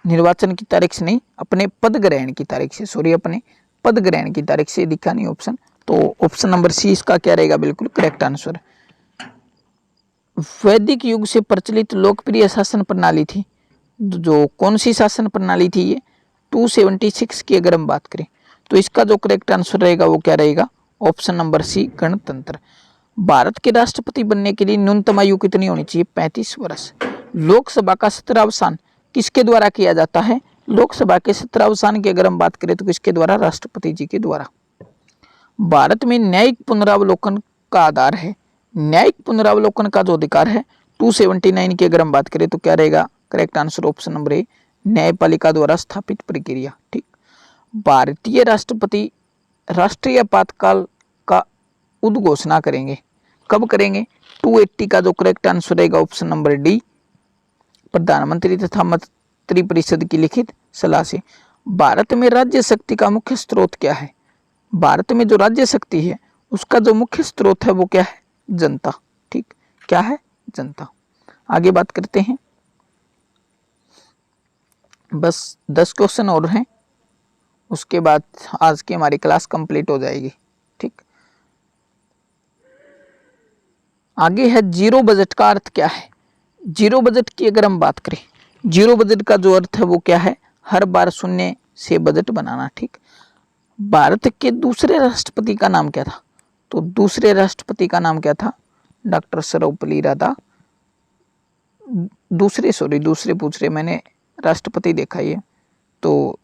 निर्वाचन की तारीख से नहीं, अपने पद ग्रहण की तारीख से, सॉरी, अपने पद ग्रहण की तारीख से दिखा नहीं ऑप्शन, तो ऑप्शन नंबर सी इसका क्या रहेगा, बिल्कुल करेक्ट आंसर। वैदिक युग से प्रचलित लोकप्रिय शासन प्रणाली थी, जो कौन सी शासन प्रणाली थी, ये 276 की अगर हम बात करें तो इसका जो करेक्ट आंसर रहेगा वो क्या रहेगा, ऑप्शन नंबर सी, गणतंत्र। भारत के राष्ट्रपति बनने के लिए न्यूनतम आयु कितनी होनी चाहिए, 35 वर्ष। लोकसभा का सत्रावसान किसके द्वारा किया जाता है, लोकसभा के सत्रावसान की अगर हम बात करें तो किसके द्वारा, राष्ट्रपति जी के द्वारा। भारत में न्यायिक पुनरावलोकन का आधार है, न्यायिक पुनरावलोकन का जो अधिकार है 279 की अगर हम बात करें तो क्या रहेगा, correct answer option number A, न्यायपालिका द्वारा स्थापित प्रक्रिया। ठीक, भारतीय राष्ट्रपति राष्ट्रीय आपातकाल का उद्घोषणा करेंगे। कब करेंगे? 280 का जो करेक्ट आंसर रहेगा ऑप्शन नंबर डी, प्रधानमंत्री तथा मंत्री परिषद की लिखित सलाह से। भारत में राज्य शक्ति का मुख्य स्रोत क्या है? भारत में जो राज्य शक्ति है उसका जो मुख्य स्रोत है वो क्या है? जनता। ठीक, क्या है? जनता। आगे बात करते हैं, बस 10 क्वेश्चन और हैं, उसके बाद आज की हमारी क्लास कंप्लीट हो जाएगी। ठीक, आगे है जीरो बजट का अर्थ क्या है? जीरो बजट की अगर हम बात करें, जीरो बजट का जो अर्थ है वो क्या है? हर बार शून्य से बजट बनाना। ठीक, भारत के दूसरे राष्ट्रपति का नाम क्या था? तो दूसरे राष्ट्रपति का नाम क्या था? डॉक्टर सर्वपल्ली राधा, दूसरे पूछ रहे, मैंने राष्ट्रपति देखा ये, तो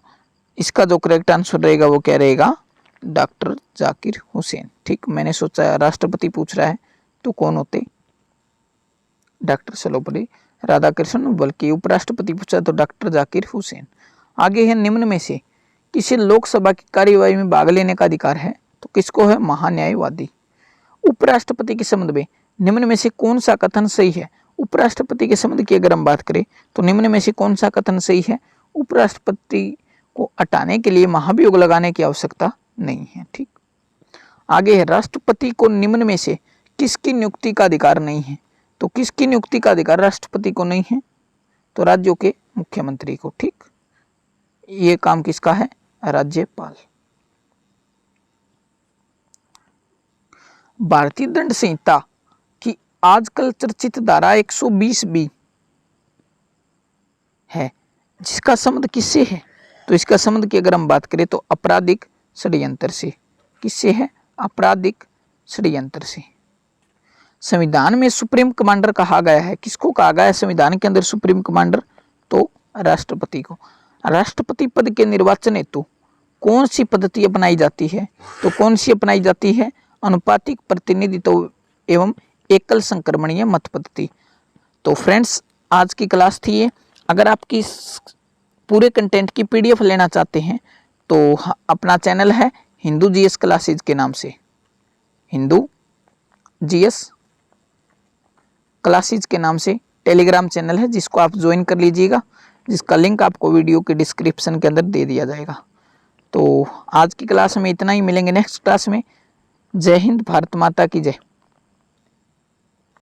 इसका जो करेक्ट आंसर रहेगा वो क्या रहेगा? डॉक्टर जाकिर हुसैन। ठीक, मैंने सोचा राष्ट्रपति पूछ रहा है तो कौन होते? डॉक्टर सर्वपल्ली राधाकृष्णन, बल्कि उपराष्ट्रपति पूछा तो डॉक्टर जाकिर हुसैन। आगे है, निम्न में से किसे लोकसभा की कार्यवाही में भाग लेने का अधिकार है? तो किसको है? महान्यायवादी। उपराष्ट्रपति के संबंध में निम्न में से कौन सा कथन सही है? उपराष्ट्रपति के संबंध की अगर हम बात करें तो निम्न में से कौन सा कथन सही है? उपराष्ट्रपति को हटाने के लिए महाभियोग लगाने की आवश्यकता नहीं है। ठीक, आगे है, राष्ट्रपति को निम्न में से किसकी नियुक्ति का अधिकार नहीं है? तो किसकी नियुक्ति का अधिकार राष्ट्रपति को नहीं है? तो राज्यों के मुख्यमंत्री को। ठीक, ये काम किसका है? राज्यपाल। भारतीय दंड संहिता की आजकल चर्चित धारा 120B है, जिसका संबंध किससे है? तो इसका संबंध की अगर हम बात करें तो आपराधिक षड्यंत्र से। किससे है? आपराधिक षड्यंत्र से। संविधान में सुप्रीम कमांडर कहा गया है, किसको कहा गया है संविधान के अंदर सुप्रीम कमांडर? तो राष्ट्रपति को। राष्ट्रपति पद के निर्वाचन हेतु कौन सी पद्धति अपनाई जाती है? तो कौन सी अपनाई जाती है? अनुपातिक प्रतिनिधित्व एवं एकल संक्रमणीय मत पद्धति। तो फ्रेंड्स, आज की क्लास थी ये। अगर आपकी पूरे कंटेंट की PDF लेना चाहते हैं तो अपना चैनल है हिंदू GS क्लासेज के नाम से, हिंदू GS क्लासेज के नाम से टेलीग्राम चैनल है, जिसको आप ज्वाइन कर लीजिएगा, जिसका लिंक आपको वीडियो के डिस्क्रिप्शन के अंदर दे दिया जाएगा। तो आज की क्लास में इतना ही, मिलेंगे नेक्स्ट क्लास में। जय हिंद, भारत माता की जय।